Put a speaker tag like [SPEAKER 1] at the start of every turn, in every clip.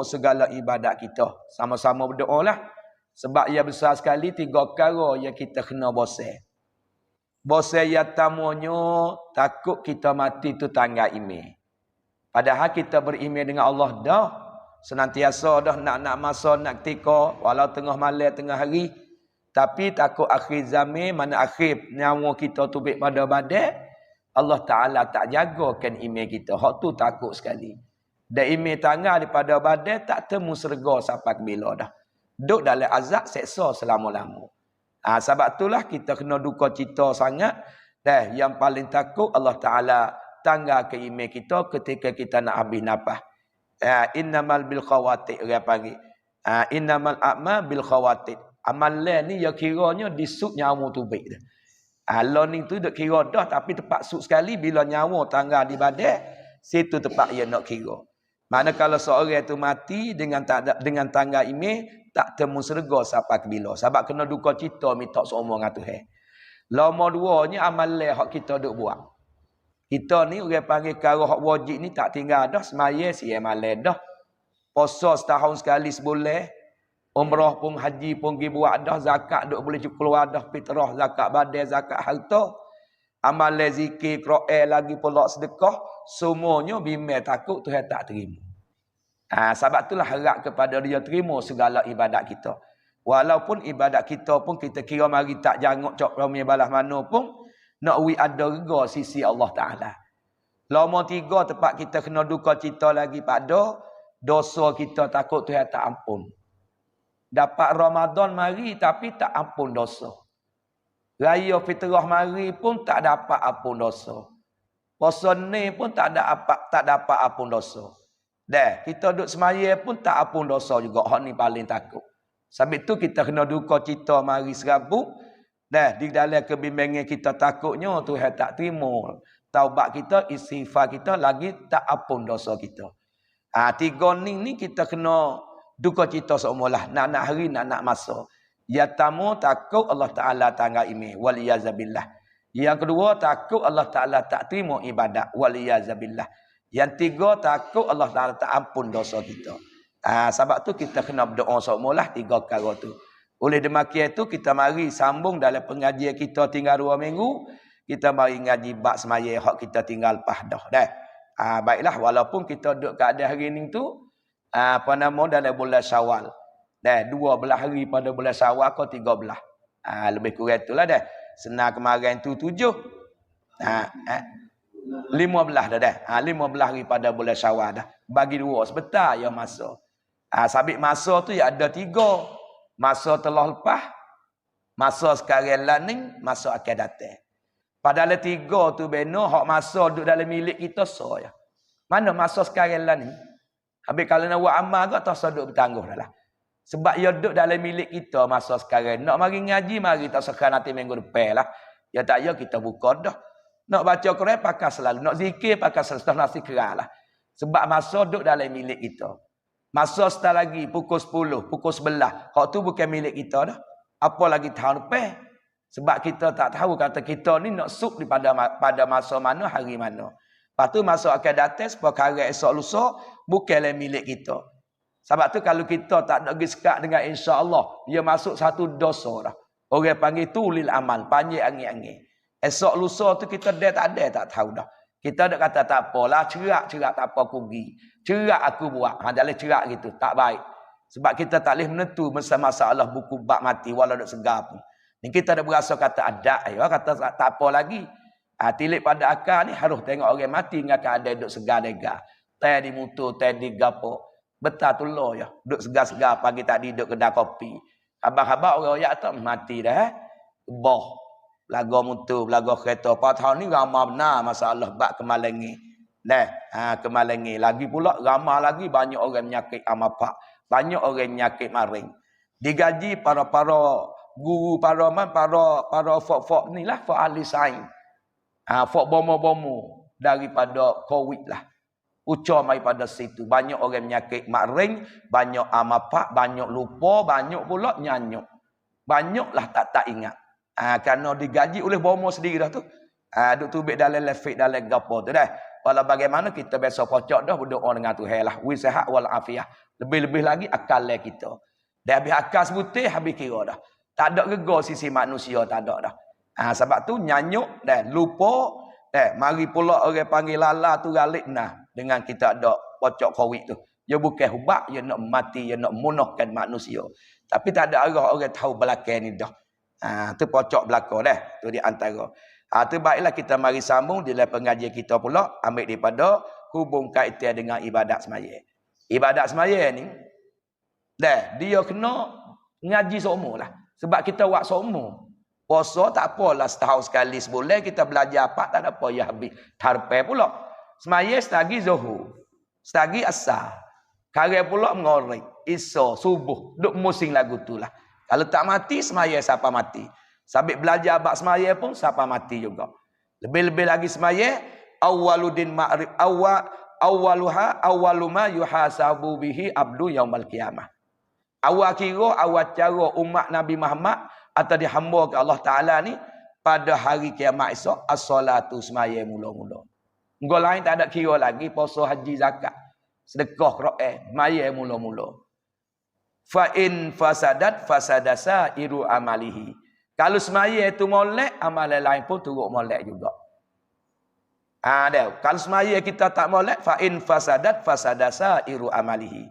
[SPEAKER 1] segala ibadat kita. Sama-sama berdoa lah. Sebab ia besar sekali 3 perkara yang kita kena bosan. Bosan yang tamunya takut kita mati tu tanggal email. Padahal kita berimej dengan Allah dah. Senantiasa dah nak masa, nak ketika. Walau tengah malam, tengah hari. Tapi takut akhir zaman, mana akhir nyawa kita tu baik pada badan. Allah Ta'ala tak jagakan email kita. Hak tu takut sekali. Dan email tangan daripada badan tak temu serga sampai ke bila dah. Duduk dalam azab seksa selama-lama. Sebab itulah kita kena duka cita sangat. Dan yang paling takut Allah Ta'ala tanggal ke email kita ketika kita nak habis nafas. Innamal bil khawatir orang panggil. Innamal a'ma bil khawatir. Amalan ni ya kiranya disuk nyawa tu baik dah. Learning tu duk kira dah tapi tepat suk sekali bila nyawa tanggal di badan, situ tepat ia nak kira. Mana kalau seorang tu mati dengan tanggal email tak temu serga sampai ke bila. Sebab kena duka cita minta seumur dengan Tuhan. Lama duanya amalan hak kita duk buat. Kita ni orang panggil kara hak wajib ni tak tinggal dah semaya siang malam dah. Puasa setahun sekali sebulan. Umrah pun haji pun pergi buat dah. Zakat duk boleh keluar dah. Fitrah, zakat badan, zakat harta. Amalan zikir, Quran lagi pula sedekah. Semuanya bimbang takut Tuhan tak terima. Sebab itulah harap kepada dia terima segala ibadat kita. Walaupun ibadat kita pun kita kira mari tak jangok cok ramai balas mana pun. Nak ada rega sisi Allah Ta'ala. Lama 3 tempat kita kena duka cita lagi pada dosa kita takut Tuhan tak ampun. Dapat Ramadan mari tapi tak ampun dosa. Raya fitrah mari pun tak dapat ampun dosa. Puasa ni pun tak dapat ampun dosa. Dah, kita duduk semaya pun tak ampun dosa juga. Hak ni paling takut. Sebab itu kita kena duka cita mari serabut. Dah, di dalam kebimbangan kita takutnya Tuhan tak terima. Taubat kita, istighfar kita lagi tak ampun dosa kita. 3 ni kita kena duka cita seumulah. Nak hari, nak masa. Yang tamu takut Allah Ta'ala tanggal ini. Waliyazabillah. Yang kedua takut Allah Ta'ala tak terima ibadat. Waliyazabillah. Yang 3 takut Allah Ta'ala tak ampun dosa kita. Sebab tu kita kena berdoa seumulah 3 perkara tu. Oleh demikian itu kita mari sambung dalam pengajian kita tinggal 2 minggu. Kita mari ngaji bab semaya hak kita tinggal lepas dah. Baiklah walaupun kita duduk keadaan hari ni tu dalam bulan Syawal. 12 hari pada bulan Syawal ke 13. Lebih kurang itulah dah. Senang kemarin tu 7. 15 dah. 15 hari pada bulan Syawal dah. Bagi 2 sebentar ya masa. Sabit masa tu ya ada 3. Masa telah lepas, masa sekarang laning, masa akan datang. Padahal 3 tu benar, hak masa duduk dalam milik kita so ya. Mana masa sekarang laning? Habis kalau nak buat amal ke, tak duduk bertangguh dah lah. Sebab ia duduk dalam milik kita masa sekarang. Nak mari ngaji, mari tak sekarang nanti minggu depan lah. Ya tak ya kita buka dah. Nak baca Quran pakai selalu. Nak zikir pakai selalu. Setelah nasi kerah lah. Sebab masa duduk dalam milik kita. Masa setelah lagi pukul 10, pukul 11. Hak tu bukan milik kita dah. Apa lagi tahun depan. Sebab kita tak tahu kata kita ni nak suk pada masa mana, hari mana. Lepas tu masa akan datang seperkara esok lusa bukanlah milik kita. Sebab tu kalau kita tak nak pergi sekat dengan insya-Allah, dia masuk satu dosa dah. Orang panggil tu ulil amal, panjang angin-angin. Esok lusa tu kita tak tahu dah. Kita dak kata tak apalah, cerak tak apa aku pergi. Cerak aku buat. Dalam cerak gitu, tak baik. Sebab kita tak boleh menentu masalah buku bab mati walau dak segar pun. Ni kita dak berasa kata ada, ya kata tak apa lagi. Tilik pada akal ni harus tengok orang mati dengan keadaan duk segar dega. Tai di mutu, tai di gapo. Betul tu lo ya. Duk segar-segar pagi tadi duk kedai kopi. Abang-abang orang royak tu mati dah. Boh. Lagu mutu, lagu kereta. Tahun ni ramai benar masalah bab kemalangi. Kemalangi. Lagi pula ramai lagi banyak orang menyakit amapak. Banyak orang menyakit maring. Digaji para guru, para fok-fok ni lah. Fok ahli sains. Fok bomo-bomo daripada COVID lah. Ucap daripada situ. Banyak orang menyakit maring. Banyak amapak. Banyak lupa. Banyak pula nyanyuk. Banyaklah tak ingat. Kerana digaji oleh bomo sendiri dah tu. Duk tubik dalam lefik dalam gapo tu dah. Walau bagaimana kita biasa pocok dah berdoa dengan Tuhan lah. Wi sihat wal afiah. Lebih-lebih lagi akal kita. Dah habis akal sebutih, habis kira dah. Tak ada gegar sisi manusia, tak ada dah. Sebab tu nyanyuk dan lupa. Mari pula orang panggil lala tu galik nah. Dengan kita ada pocok kawik tu. Dia bukan hubak, dia nak mati, dia nak munahkan manusia. Tapi tak ada arah orang tahu belakang ni dah. Tu pocok belakang dah. Tu di antara. Tu baiklah kita mari sambung di dalam pengajian kita pula. Ambil daripada hubung kaitan dengan ibadat semaya. Ibadat semaya ni. Dia kena ngaji seumur lah. Sebab kita buat seumur. Puasa tak apalah setahun sekali sebulan. Kita belajar apa tak ada apa. Ya habis tarpai pula. Semaya setagi zuhur. Setagi asar. Karya pula mengorek. Isya, subuh. Duk musing lagu tu lah. Kalau tak mati, semaya siapa mati. Sabit belajar abad semaya pun, siapa mati juga. Lebih-lebih lagi semaya, awaludin ma'rif, awaluma yuhasabu bihi abdu yaumal qiyamah. Awal kira, awal cara umat Nabi Muhammad, atau dihamba ke Allah Ta'ala ni, pada hari kiamat esok, as-salatu semaya mula-mula. Enggak lain tak ada kira lagi, puasa haji zakat. Sedekah Quran, maya mula-mula. Fa in fasadat fasadasa iru amalihi. Kalau semaya itu molek, amalan lain pun turut molek juga. Kalau semaya kita tak molek, fa in fasadat fasadasa iru amalihi.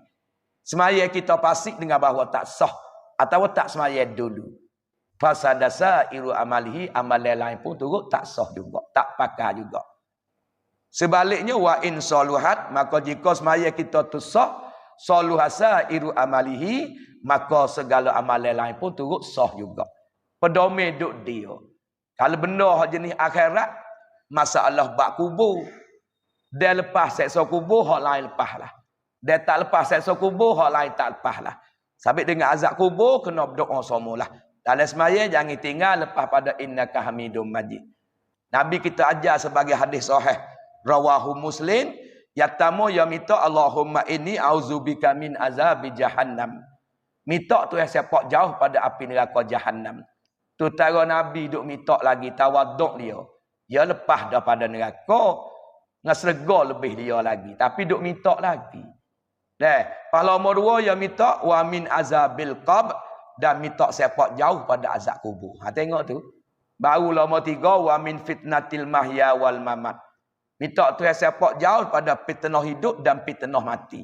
[SPEAKER 1] Semaya kita pasik dengan bahawa tak sah atau tak semaya dulu. Fasadasa iru amalihi, amalan lain pun turut tak sah juga, tak pakar juga. Sebaliknya wa in saluhat, maka jika semaya kita tu sah, saluhasa iru amalihi, maka segala amalan lain pun turut sah juga. Pedoman duk dia. Kalau benda jenis akhirat, masalah bak kubur. Dia lepas seksa kubur, hak lain lepas lah. Dia tak lepas seksa kubur, hak lain tak lepas lah. Sampai dengan azab kubur, kena berdoa semua lah. Dalam semaya, jangan tinggal lepas pada innaka hamidum majid. Nabi kita ajar sebagai hadis sahih. Rawahu Muslim, yatamu ya mita Allahumma inni auzubika min azabi jahannam. Mita tu yang sepak jauh pada api neraka jahannam. Tu tara Nabi duk mita lagi tawaduk dia. Dia lepas daripada neraka, ngaslega lebih dia lagi, tapi duk mita lagi. Pahala nombor 2 ya mita wa min azabil qabr, dan mita sepak jauh pada azab kubur. Tengok tu. Baru nombor 3 wa min fitnatil mahya wal mamat. Minta Tuhan sepak jauh pada fitnah hidup dan fitnah mati.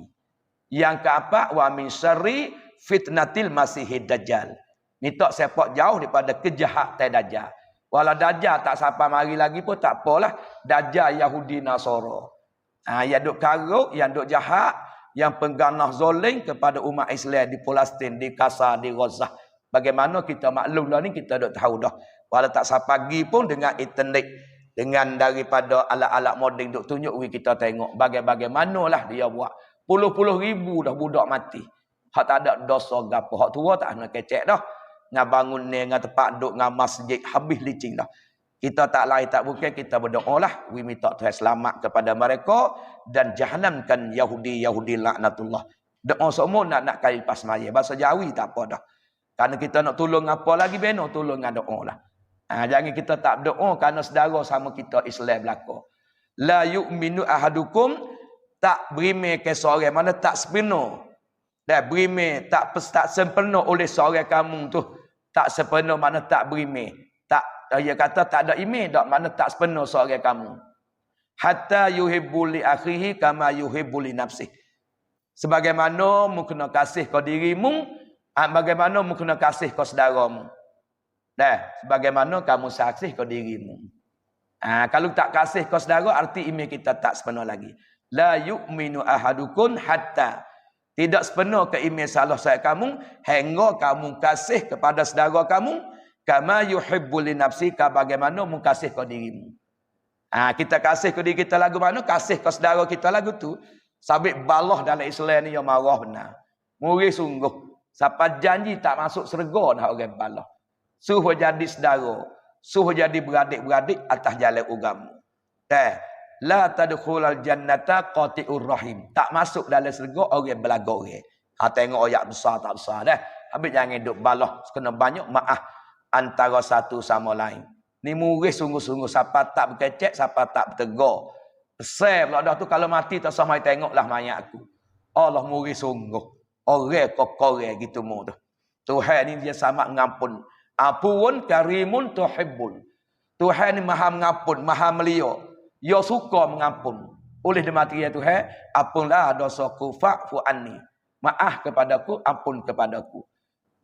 [SPEAKER 1] Yang keempat, wa min syarri fitnatil masihid dajjal. Minta sepak jauh daripada kejahatan dajjal. Walau dajjal tak sampai mari lagi pun tak apalah. Dajjal Yahudi Nasara. Yang duk karuk, yang duk jahat, yang pengganah zoling kepada umat Islam di Palestin, di Gaza, di Gaza. Bagaimana kita maklum lah ni, kita duk tahu dah. Walau tak sampai pagi pun dengan internet. Dengan daripada alat-alat moden duk tunjuk kita tengok bagaimanalah dia buat. Puluh-puluh ribu dah budak mati. Hak tak ada dosa gapo. Hak tua tak nak kecek dah. Ngah bangun ni, ngah tempat duk, ngah masjid habis licin dah. Kita tak lain tak bukan, kita berdoa lah. We minta Tuhan selamat kepada mereka dan jahanamkan Yahudi laknatullah. Doa semua nak kali pas maya. Bahasa Jawi tak apa dah. Karena kita nak tolong apa lagi beno, tolong dengan doa lah. Jangan kita tak berdoa kerana saudara sama kita Islam belaka. La yu'minu ahadukum, tak berimeh ke seorang mana tak sepenuh. Dan berimeh tak sempurna oleh seorang kamu tu. Tak sepenuh mana tak berimeh. Tak, dia kata tak ada imeh dak mana tak sepenuh seorang kamu. Hatta yuhibbu li akhihi kama yuhibbu li nafsihi. Sebagaimana mu kena kasih kau dirimu, bagaimana mu kena kasih kau saudaramu. Sebagaimana kamu saksih kau dirimu. Kalau tak kasih kau saudara, arti iman kita tak sepenuh lagi. La yu'minu ahadukum hatta. Tidak sepenuh ke iman salah saya kamu, hingga kamu kasih kepada saudara kamu, kama yuhibbu li nafsika, bagaimana mu kasih kau dirimu. Kita kasih kau diri kita lagu mana, kasih kau saudara kita lagu tu. Sabit balah dalam Islam ni yang marah benar. Muri sungguh. Siapa janji tak masuk syurga dah orang balah. Suruh jadi saudara. Suruh jadi beradik-beradik atas jalan agama. La tadkhulul jannata qati'ur rahim. Tak masuk dalam syurga orang belaga orang. Tengok ayat besar tak besar dah. Habis jangan duk balah. Kena banyak maaf antara satu sama lain. Ni murid sungguh-sungguh. Siapa tak berkecek, siapa tak bertegur. Besar pula dah tu kalau mati tak sampai tengoklah mayat aku. Allah muri sungguh. Orang kokore gitu mu tu. Tuhan ni dia sama ngampun. Apuun karimun tuhibbul. Tuhan ni maha mengampun, maha melia. Dia suka mengampun. Oleh mati ya Tuhan, ampunlah dosaku fa'fu anni. Maaf kepadaku, ampun kepadaku.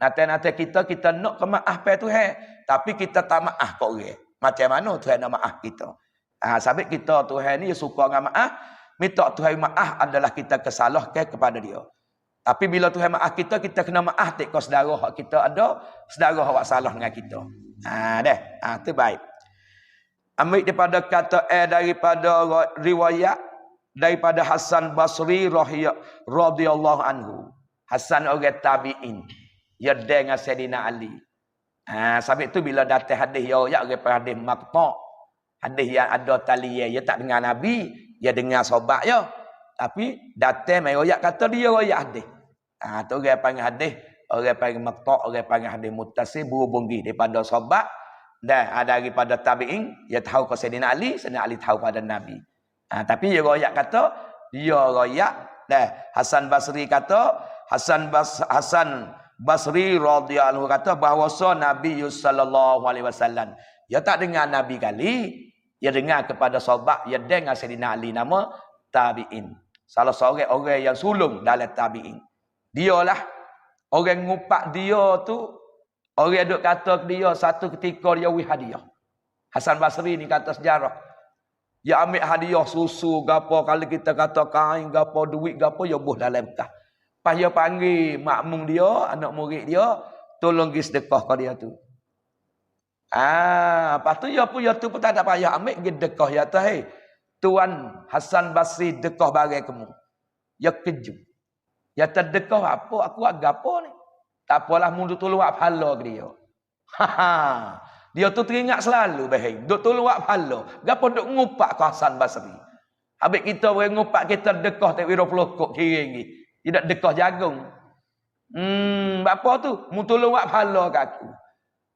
[SPEAKER 1] Nanti kita nak ke maaf pada Tuhan, tapi kita tak maaf ke orang. Macam mana Tuhan nak maaf kita? Sabit kita Tuhan ni suka dengan maaf, minta Tuhan maaf adalah kita kesalahkan kepada dia. Tapi bila Tuhan maaf kita kena maaf tak ke saudara hak kita ada, saudara hak salah dengan kita. Tu baik. Ambil daripada kata daripada riwayat daripada Hasan Basri radhiyallahu anhu. Hasan orang tabi'in. Ya dengan Sayyidina Ali. Sampai tu bila datang hadis ya hadis maqta'. Hadis yang ada talian, dia tak dengar Nabi, dia dengar sahabat ya. Tapi datang mai royak kata dia royak hadis. Tu orang panggil hadis, orang panggil maqta', orang panggil hadis muttasil berhubung daripada sahabat dan daripada tabi'in, dia tahu ke Sayyidina Ali tahu pada Nabi. Tapi dia royak kata, dia royak Hasan Basri kata, Hasan Basri radhiyallahu anhu kata bahawa Nabi sallallahu alaihi wasallam dia tak dengar Nabi kali, dia dengar kepada sahabat, dia dengar Sayyidina Ali nama tabi'in. Salah seorang orang yang sulung dalam tabi'in. Dialah orang ngupak dia tu, orang duk kata dia satu ketika dia wi hadiah. Hasan Basri ni kata sejarah. Dia ambil hadiah susu gapo, kalau kita kata kain gapo, duit gapo, dia buh dalam bekas. Pas dia panggil makmum dia, anak murid dia, tolong pergi sedekah ke dia tu. Lepas tu dia pun tak ada payah ambil pergi dekah ya tu. Hey, Tuan Hasan Basri dekah bagai kamu. Ya kejut. Ya terdekah apa? Aku agak apa ni? Tak apalah mundur tolong buat pahala ke dia. Dia tu teringat selalu bahai. Duk tolong buat pahala. Gapo duk ngupak ke Hasan Basri. Habis kita boleh ngupak kita dekah tak 20 kok kira ni. Tidak dekah jagung. Apa tu? Mu tolong buat pahala ke aku.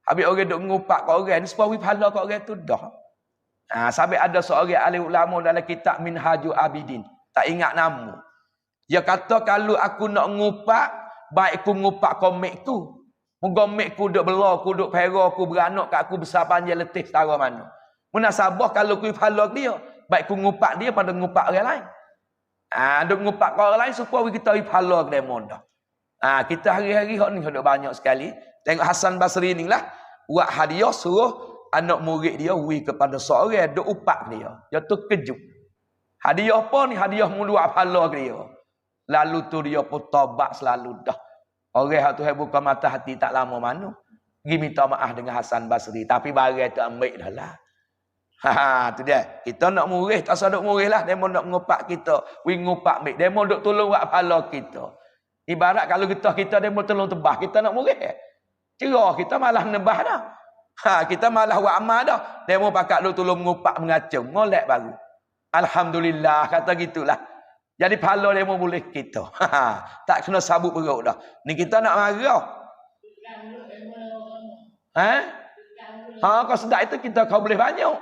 [SPEAKER 1] Habis orang duk ngupak ke orang ni supaya pahala ke orang tu dah. Sampai ada seorang ahli ulama dalam kitab Minhajul Abidin. Tak ingat nama. Dia kata kalau aku nak ngupak, baik aku ngupak komik tu. Komik ku duk bela, ku duk pera, ku beranak kat aku besar panjang letih setara mana. Munasabah kalau ku pahala dia, baik ku ngupak dia pada ngupak orang lain. Duk ngupak orang lain supaya kita pahala ke demo dah. Kita hari-hari hok ni duk banyak sekali. Tengok Hasan Basri ni lah, buat hadiah suruh anak murid dia wi kepada seorang duk upak dia. Dia tu kejut. Hadiah apa ni? Hadiah mulu pahala ke dia. Lalu tu dia pun tobat selalu dah. Orang hak tu buka mata hati tak lama mana. Pergi minta maaf dengan Hasan Basri. Tapi barang tu ambil dah lah. Tu dia. Kita nak murih, tak usah duk murih lah. Dia nak ngupak kita. Wi ngupak ambil. Dia nak tolong buat pahala kita. Ibarat kalau kita dia mau tolong tebah. Kita nak murih. Cerah kita malah nebah dah. Kita malah buat amal dah. Dia mau pakat duk tolong ngupak mengacung. Molek baru. Alhamdulillah. Kata gitulah. Jadi pahala dia mau boleh kita. Tak kena sabuk perut dah. Ni kita nak marah. Kau sedap itu kau boleh banyak.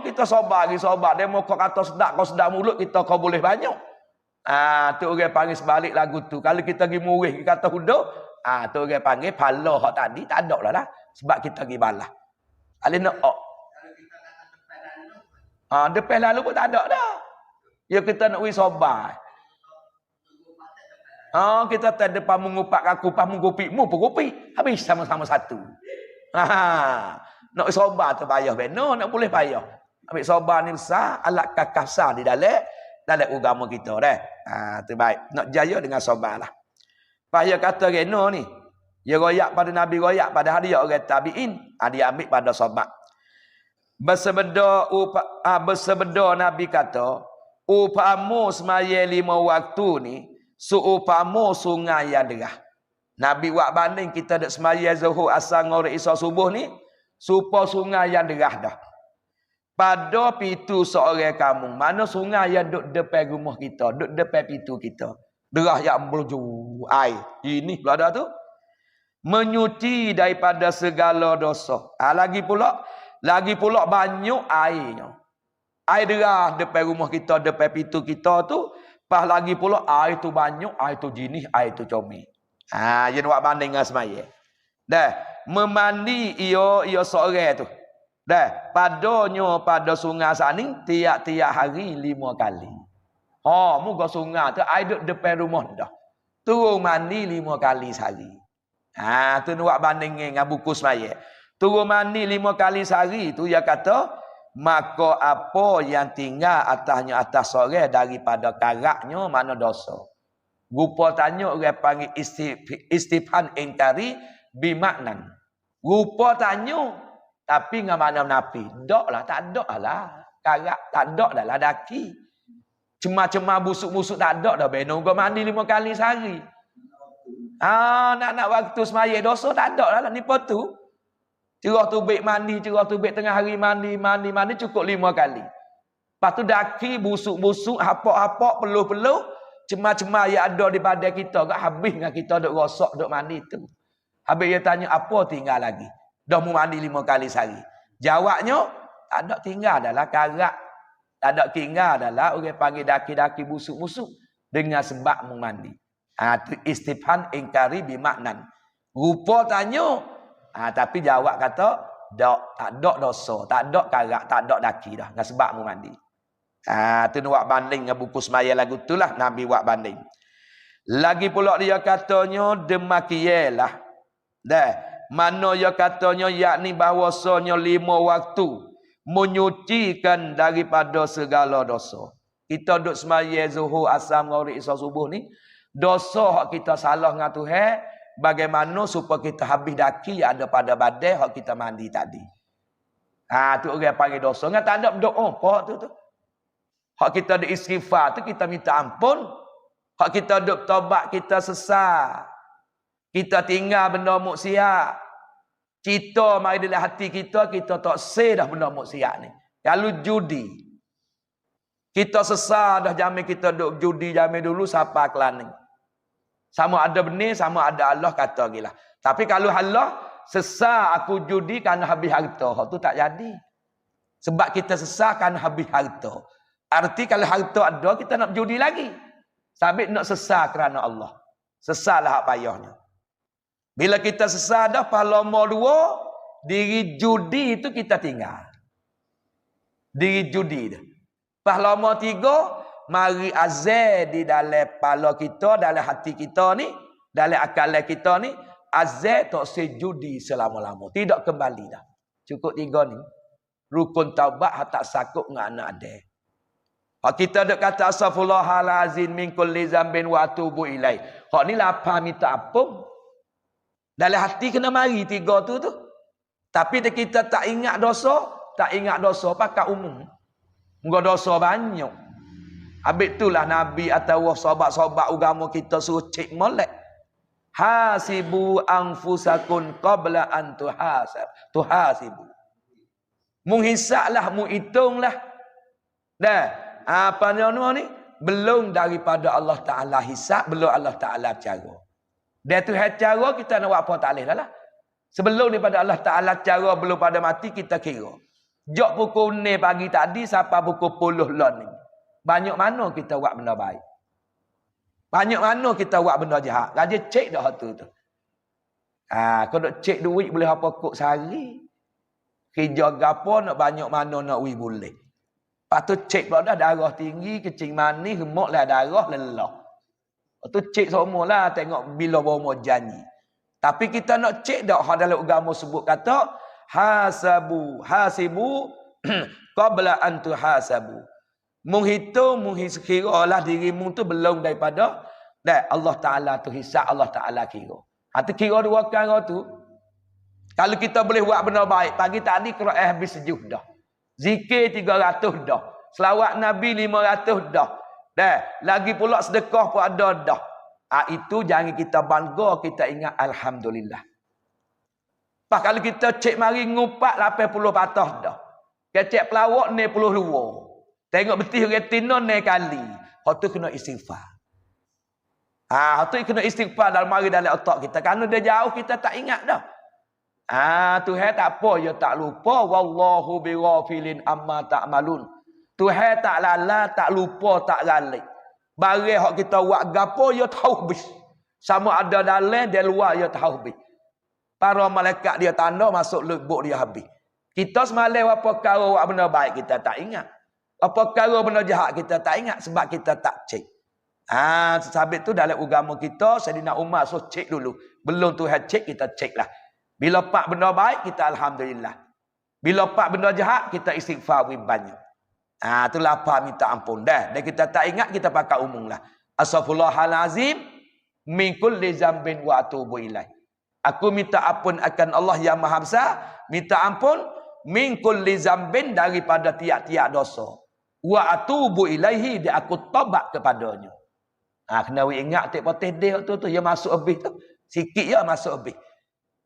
[SPEAKER 1] Kita sabar lagi sabar. Dia mau kau kata sedap, kau sedap mulut kita kau boleh banyak. Tu orang panggil sebalik lagu tu. Kalau kita pergi murih, kita kata huduh. Tu orang panggil pahala hak tadi tak ada lah. Sebab kita pergi balas. Kalau nak depan lalu pun tak ada dah. Ya kita nak wis sabar. Kita tak depan mengupak aku, pas mengupikmu pun kupik. Habis sama-sama satu. Nak sabar tu payah benar, nak boleh payah. Ambil sabar ni besar, alat kakasar di dalam agama kita dah. Tu baik. Nak jaya dengan sabarlah. Payah kata geno ni. Dia royak pada Nabi, royak pada hadiah orang tabi'in, dia ambil pada sahabat. Bersebeda Nabi kata, upamu semaya 5 waktu ni, seupamu sungai yang derah. Nabi buat banding kita dak semaya zuhur, asar, maghrib, isya, subuh ni, supaya sungai yang derah dah. Pada pitu seorang kamu, mana sungai yang duduk depan rumah kita, duduk depan pitu kita. Derah yang berju air. Ini pula ada tu. Menyuci daripada segala dosa. Lagi pula banyak airnya. Air derah depan rumah kita, depan pintu kita tu, pas lagi pula air tu banyak, air tu jinih, air tu comel. Ha, dia nak banding dengan semaya. Dah, memandi ia seorang tu. Dah, pada sungai sani tiap-tiap hari 5 kali. Ha, muka sungai tu air duk depan rumah dah. Turun mandi 5 kali sehari. Ha, tu nak banding dengan buku semaya. Turun mandi 5 kali sehari tu dia kata, maka apa yang tinggal atas sore daripada karaknya mana dosa. Rupa tanya orang panggil istifhan ingkari bimaknan. Rupa tanya tapi dengan mana menapi. Dak lah, tak ada lah. Karak tak ada dah lah daki. Cema-cema busuk-busuk tak ada dah. Benong kau mandi 5 kali sehari. Nak waktu semaya dosa tak ada lah. Ni tu. Cerah tubik mandi, cerah tubik tengah hari mandi cukup 5 kali. Lepas tu daki busuk-busuk, hapak-hapak, peluh-peluh, cema-cema yang ada di badan kita, kat habis dengan kita duk rosak, duk mandi tu. Habis dia tanya, apa tinggal lagi? Dah mu mandi 5 kali sehari. Jawabnya, tak ada tinggal adalah karak. Tak ada tinggal adalah orang panggil daki-daki busuk-busuk dengan sebab mu mandi. Tu istifhan ingkari bimaknan. Rupa tanya, tapi jawab kata, tak ada dosa, tak ada karak, tak ada daki dah. Dengan sebab mu mandi. Tu nak banding dengan buku semaya lagu tu lah. Nabi buat banding. Lagi pula dia katanya, demikianlah. Dah. Mana dia katanya, yakni bahawasanya 5 waktu menyucikan daripada segala dosa. Kita duduk semaya zuhur, asar, maghrib, isya, subuh ni. Dosa hak kita salah dengan Tuhan. Bagaimana supaya kita habis daki yang ada pada badan hak kita mandi tadi. Tu orang panggil dosa. Kan tak ada berdoa apa tu. Hak kita ada istighfar tu kita minta ampun. Hak kita ada taubat kita sesat. Kita tinggal benda maksiat. Kita mari dalam hati kita tak say dah benda maksiat ni. Kalau judi. Kita sesat dah jamin kita duk judi jamin dulu siapa kelan ni. Sama ada benih, sama ada Allah kata gila. Tapi kalau Allah sesat aku judi kerana habis harta, hak tu tak jadi. Sebab kita sesat kerana habis harta. Arti kalau harta ada kita nak judi lagi. Sabit nak sesat kerana Allah. Sesatlah hak payahnya. Bila kita sesat dah pahala nombor 2, diri judi itu kita tinggal. Diri judi dah. Pahala nombor 3, mari azal di dalam kepala kita, dalam hati kita ni, dalam akal kita ni, azal tak sejudi selama-lama. Tidak kembali dah. Cukup 3 ni. Rukun taubat hak tak sakut dengan anak ada. Hak kita duk kata astaghfirullahalazim min kulli zambin wa atubu ilai. Hak ni lapar minta ampun. Dalam hati kena mari 3 tu. Tapi kita tak ingat dosa pakai umum. Enggak dosa banyak. Habis itulah Nabi atau sahabat-sahabat agama kita suruh cek molek. Hasibu anfusakum qabla an tuhasibu. Menghisaplah, menghitunglah. Dah, apa ni? Belum daripada Allah Ta'ala hisap, belum Allah Ta'ala cara. Dia tu cara kita nak buat apa tak boleh dah lah. Sebelum daripada Allah Ta'ala cara belum pada mati kita kira. Jok pukul ni pagi tadi sampai pukul 10 lah ni. Banyak mana kita buat benda baik. Banyak mana kita buat benda jahat. Raja cek dah tu. Kau nak cek duit boleh apa kok sehari. Kerja gapo nak banyak mana nak wui boleh. Lepas tu cek pula dah darah tinggi, kecing manis, remuk lah darah lelah. Lepas tu cek semua lah tengok bila bawa janji. Tapi kita nak cek dah dalam agama sebut kata hasibu qabla an tuhasabu. Menghitung, mengkiralah dirimu tu belum daripada Allah Ta'ala tu hisap, Allah Ta'ala kira. Tu kira 2 perkara tu. Kalau kita boleh buat benda baik, pagi tadi Quran habis sejuh dah. Zikir 300 dah. Selawat Nabi 500 dah. Lagi pula sedekah pun ada dah. Itu jangan kita bangga, kita ingat Alhamdulillah. Pas kalau kita cek mari ngupat 80 patah dah. Kecek pelawak ni 10 Tengok betis retina ni kali. Hak tu kena istighfar. Hak tu kena istighfar dalam mari dalam otak kita. Kerana dia jauh kita tak ingat dah. Tuhan tak apa, dia tak lupa. Wallahu bighafilin amma ta'malun. Tuhan tak lala, tak lupa, tak galik. Barang hak kita buat gapo dia tahu habis. Sama ada dalam dia luar dia tahu habis. Para malaikat dia tanda masuk lubuk dia habis. Kita semalam apa perkara buat benda baik kita tak ingat. Apa perkara benda jahat kita tak ingat sebab kita tak cek. Sebab tu dalam agama kita Sayyidina Umar so cek dulu. Belum Tuhan cek kita ceklah. Bila pak benda baik kita alhamdulillah. Bila pak benda jahat kita istighfar banyak. Itulah apa minta ampun dah. Dan kita tak ingat kita pakai umum lah. Astaghfirullahalazim min kulli zambin wa atubu ilaih. Aku minta ampun akan Allah yang Maha Besar, minta ampun min kulli zambin daripada tiap-tiap dosa. Wa atubu ilaihi dia aku tobat kepadanya. Kena ingat tak poteh dia tu dia masuk habis tu. Sikit je masuk habis.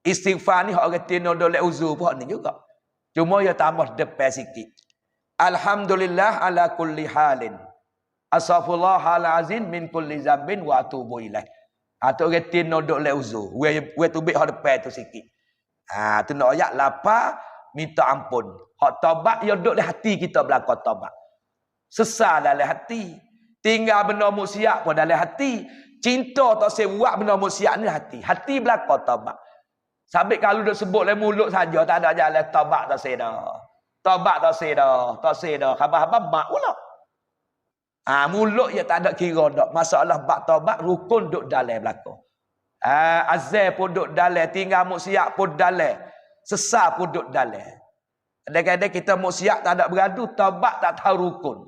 [SPEAKER 1] Istighfar ni hak orang tino dolek uzur pun ni juga. Cuma dia tambah depan sikit. Alhamdulillah ala kulli halin. Astaghfirullahalazim min kulli zambin wa atubu ilaih. Tu orang tino dolek uzur. We tubik hak depan tu sikit. Tu nak ayat lapar minta ampun. Hak taubat dia duduk dalam hati kita belakang taubat. Sesal dalam hati. Tinggal benda maksiat pun dalam hati. Cinta tak saya buat benda maksiat ni hati. Hati belakang taubat. Sabit kalau duk sebut le mulut saja tak ada jalan taubat tak saya dah. Taubat tak saya dah. Tak saya dah. Khabar-khabar mak pula. Mulut dia tak ada kira dak. Masalah bab taubat rukun duk dalam belakang. Azal pun duk dalam, tinggal maksiat pun dalam. Sesal pun duk dalam. Kadang-kadang kita maksiat tak ada beradu, taubat tak tahu rukun.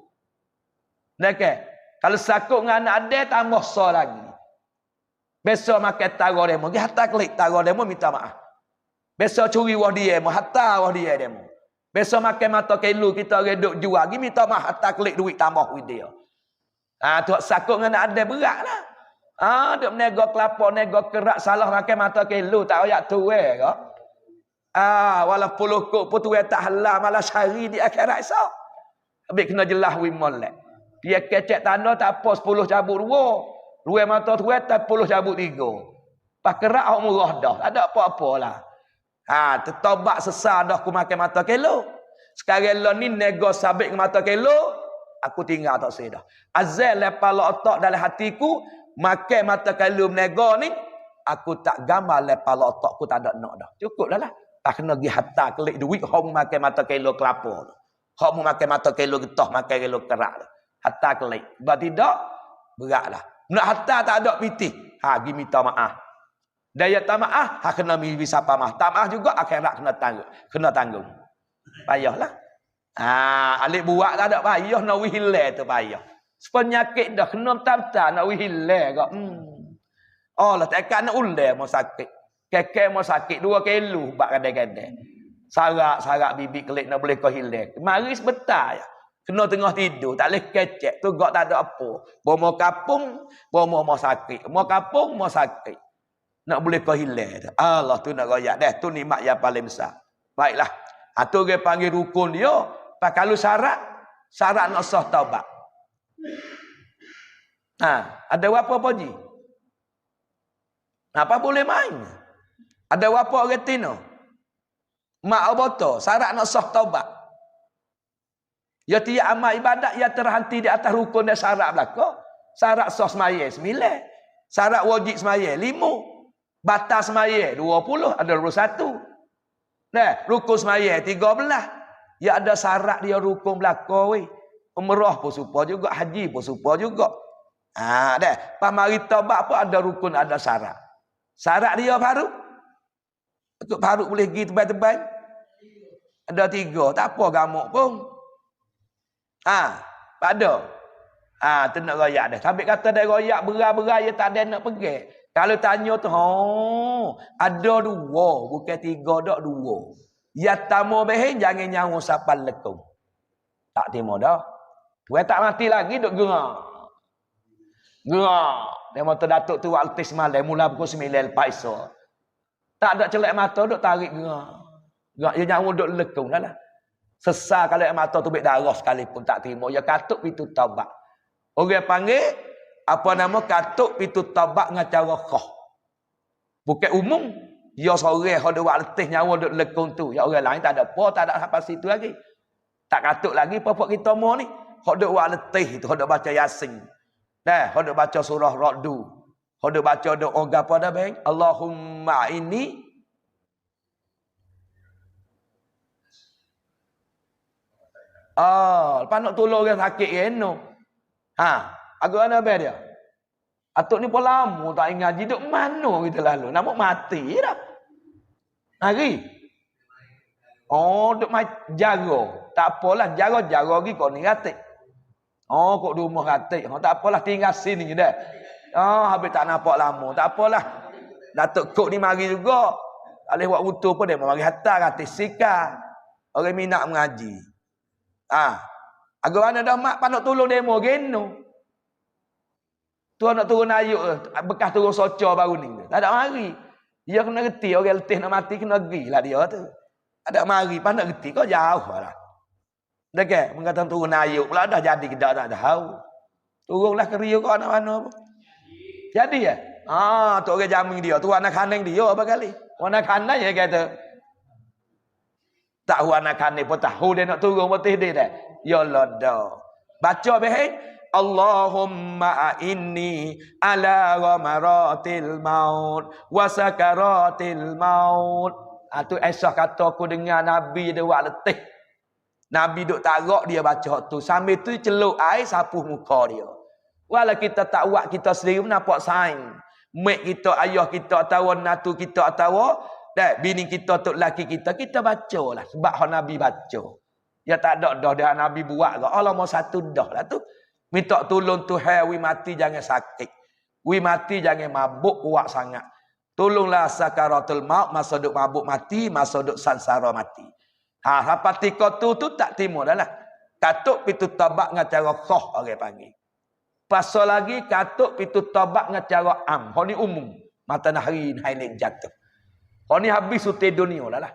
[SPEAKER 1] Okay. Kalau sakut dengan anak ada, tambah sah lagi. Besok makan tara demo. Dia hatta klik tara demo minta maaf. Besok curi wah dia demo. Hatta wah dia demo. Besok makan mata kelu kita reduk jual. Dia minta maaf hatta klik duit tambah with dia. Tu sakut dengan anak ada berat lah. Duk menego kelapa, nego kerak salah makan mata kelu. Tak ayak tu ke? Walau puluh kok pun tu tak halal malah syari di akhirat esok. Habis kena jelas wi molek. Dia kecek tanda tak apa 10 cabut 2. 2 mata tu tak 10 cabut 3. Pak kerak hak murah dah. Tak ada apa-apalah. Tertobat sesal dah aku makan mata kelo. Sekarang lo ni nego sabit mata kelo, aku tinggal tak saya dah. Azal lepala otak dalam hatiku, makan mata kelo nego ni, aku tak gambar lepala otakku tak ada nak dah. Cukup dah lah. Tak kena pergi hatta klik duit hok makan mata kilo kelapa. Hok makan mata kilo getah, makan kilo kerak. Hatta klik. Sebab tidak beratlah. Nak hatta tak ada pitih. Pergi minta maaf. Daya tak maaf, kena bisa pamah. Tak maaf juga akhirat kena tanggung. Payahlah. Alik buat tak ada payah nak wihilai tu payah. Penyakit dah kena tak nak wihilai kau. Allah tak nak ulai mau sakit. Kekek mau sakit 2 kilo bak kadang-kadang. Sarak bibik kelik nak boleh kau hilang. Mari sebentar ya. Kena tengah tidur, tak boleh kecek. Tu gak tak ada apa. Bomo kapung, bomo mau sakit. Mau kapung, mau sakit. Nak boleh kau hilang. Allah tu nak royak dah. Tu nikmat yang paling besar. Baiklah. Tu dia panggil rukun dia. Kalau syarat nak sah taubat. Ada apa ji? Apa boleh main? Ada apa orang tino? Mak aboto, syarat nak sah taubat. Ya tiap amal ibadat yang terhenti di atas rukun dan syarat belaka. Syarat sah semaya 9. Syarat wajib semaya 5. Batas semaya 20, ada 21. Rukun semaya 13. Ya ada syarat dia rukun belaka weh. Umrah pun supa juga, haji pun supa juga. Pamari taubat pun ada rukun, ada syarat. Syarat dia baru. Untuk baru boleh pergi tebal-tebal. Ada 3, tak apa gamuk pun. Ada. Tu nak royak dah. Sampai kata dia royak berat-berat dia tak ada nak pergi. Kalau tanya tu, ada 2, bukan 3, dak 2. Ya tamu behin jangan nyawa sapan lekung. Tak terima dah. Tuan tak mati lagi duk gerak. Dia mata datuk tu waktu semalam mula pukul 9 lepas esok. Tak ada celak mata duk tarik gerak. Gerak dia nyawa duk lekung dah lah. Sesal kalau mata tu bek darah sekalipun tak terima. Ya katuk pintu taubat. Orang panggil apa nama katuk pintu taubat dengan cara khah. Bukan umum. Ya seorang yang ada buat letih nyawa duk lekung tu. Ya orang lain tak ada apa, tak ada sampai situ lagi. Tak katuk lagi pokok kita mau ni. Hok duk buat letih tu, hok duk baca Yasin. Dah, hok duk baca surah Ra'du. Hok duk baca doa gapo dah bang? Allahumma inni lepas nak tolong orang sakit kena. Agak mana apa dia? Atuk ni pun lama tak ingat ngaji duk mana kita lalu. Nampak mati dah. Hari. Duk jaga. Tak apalah, jaga lagi kau ni katik. Kau di rumah katik. Tak apalah, tinggal sini dah. Habis tak nampak lama. Tak apalah. Datuk Kok ni mari juga. Tak boleh buat butuh pun dia mari hantar katik sikar. Orang minat mengaji. Agak mana dah mak nak tolong demo geno. Tuan nak turun ayuk bekas turun soco baru ni. Tak ada mari. Dia kena reti orang letih nak mati kena pergi lah dia tu. Ada mari pas nak reti kau jauh lah. Dah ke mengatakan turun ayuk pula dah jadi kita tak tahu. Turunlah ke Rio kau nak mana apa. Jadi ya. Tu orang jamin dia, tu anak kandang dia apa kali. Anak kandang ya kata. Tak anak kandang pun tahu dia nak turun putih dia dah. Ya Allah dah. Baca beheng. Allahumma inni ala ghamaratil maut wa sakaratil maut. Tu Aisyah kata aku dengar Nabi dia buat letih. Nabi duk tarak dia baca tu. Sambil tu celuk air sapuh muka dia. Walau kita tak buat kita sendiri pun nampak saing. Mek kita, ayah kita, atau natu kita, atau bini kita, tok laki kita baca lah. Sebab Nabi baca. Ya tak ada dah dia Nabi buat ke. Allah mau satu dah lah tu. Minta tolong Tuhan, wi mati jangan sakit. Wi mati jangan mabuk kuat sangat. Tolonglah sakaratul maut, masa duk mabuk mati, masa duk sansara mati. Sampai tika tu tak timur dah lah. Katuk pitu tabak dengan cara khoh orang panggil. Pasal lagi katuk pitu tabak dengan cara am. Ini umum. Matahari naik jatuh. Ini habis suti dunia dah lah.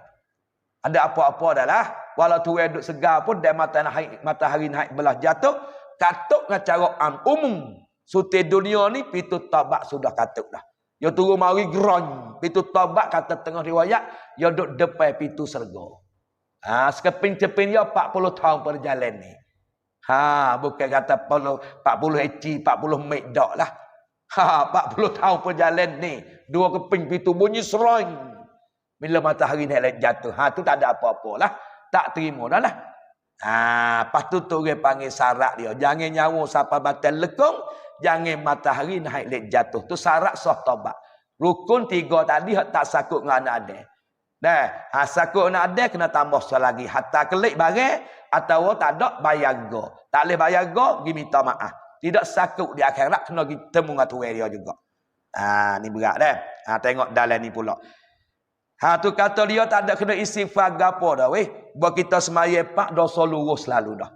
[SPEAKER 1] Ada apa-apa dah lah. Walau tu duduk segar pun, dan matahari naik belah jatuh. Katuk dengan cara am. Umum. Suti dunia ni pitu tabak sudah katuk dah. Ya turun mari gerong. Pitu tabak kata tengah riwayat. Ya duduk depan pitu serga. Sekeping-ceping dia 40 tahun perjalanan ni. Bukan kata 40 eci, 40 mek dak lah. 40 tahun perjalanan ni. Dua keping pitu bunyi serang. Bila matahari naik jatuh. Tu tak ada apa-apa lah. Tak terima dah lah. Lepas tu orang panggil syarat dia. Jangan nyawa sampai batal lekong. Jangan matahari naik jatuh. Tu syarat sah taubat. Rukun 3 tadi tak sakut dengan anak ada. Sakut anak ada kena tambah selagi. Hatta kelik barang. Atau tak ada bayar go. Tak boleh bayar go, pergi minta maaf. Tidak sakut di akhirat, kena pergi temu dengan Tuhan dia juga. Ni berat dah. Tengok dalam ni pula. Tu kata dia tak ada kena istighfar gapo dah weh. Buat kita semaya pak dosa lurus selalu dah.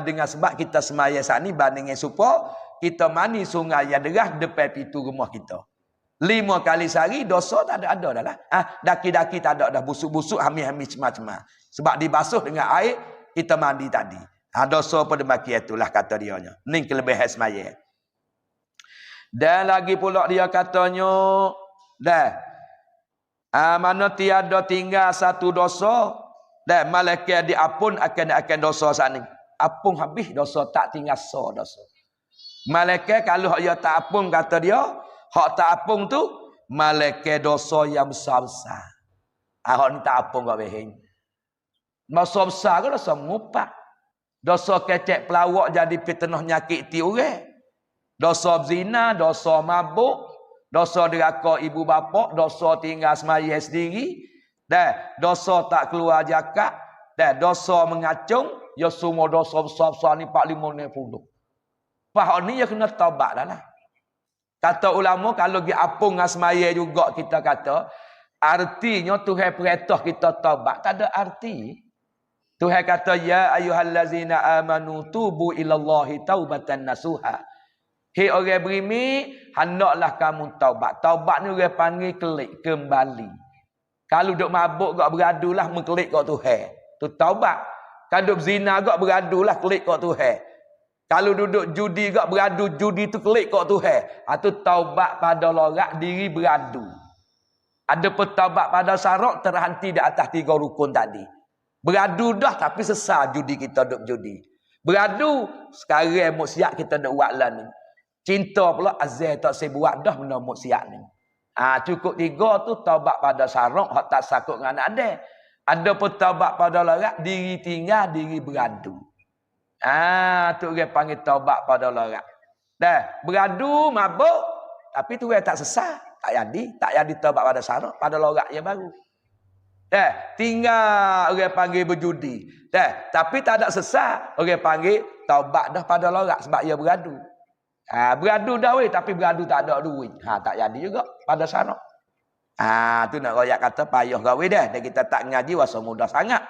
[SPEAKER 1] Dengan sebab kita semaya saat ni bandingnya supaya kita mandi sungai yang derah depan pintu rumah kita. 5 kali sehari dosa tak ada dah lah. Daki-daki tak ada dah, busuk-busuk, hamil-hamil macam-macam. Sebab dibasuh dengan air kita mandi tadi. Dosa pada baki itulah kata dia nya. Ni kelebihan semaya. Dan lagi pula dia katanya, mana tiada tinggal satu dosa, dan malaikat diapun akan dosa saat ni. Apun habis dosa, tak tinggal dosa. Malaikat kalau dia tak apun kata dia, hak tak apung tu malaikat dosa yang besar-besar. Hak ni tak apung kau beheng. Dosa besar ke dosa ngupak. Dosa kecek pelawak jadi fitnah nyakiti orang. Dosa zina, dosa mabuk, dosa deraka ibu bapa, dosa tinggal semaya sendiri, dosa tak keluar zakat, dosa mengacung, ya semua dosa besar-besar ni 45 60. Hak ni ya kena taubat dah lah. Kata ulama kalau pergi apung dengan semaya juga kita kata, artinya Tuhan perintah kita taubat. Tak ada arti. Tuhan kata, ya ayyuhallazina amanu tubu ilallahi taubatan nasuha. Hei orang beriman, hendaklah kamu taubat. Taubat ni orang panggil kelik, kembali. Kalau duk mabuk gak beradulah mengkelik kat Tuhan. Tu taubat. Kalau duk zina gak beradulah kelik kat Tuhan. Kalau duduk judi gak beradu, judi tu kelik kat Tuhan. Itu taubat pada lorak diri beradu. Ada petaubat pada syarat terhenti di atas 3 rukun tadi. Beradu dah tapi sesat judi kita duk judi. Beradu sekarang muk siap kita nak buat lah ni. Cinta pula azal tak saya buat dah benda muk siap ni. Cukup 3 tu taubat pada syarak hak tak sakut dengan anak dia. Ada pun taubat pada larat diri tinggal diri beradu. Tu dia panggil taubat pada larat. Dah beradu mabuk tapi tu dia tak sesat, tak jadi taubat pada syarak pada larat yang baru. Tinggal orang panggil berjudi. Tapi tak ada sesat. Orang panggil taubat dah pada lorak sebab ia beradu. Beradu dah weh tapi beradu tak ada duit. Tak jadi juga pada syarak. Tu nak royak kata payah gawe dah. Dan kita tak ngaji wasa mudah sangat.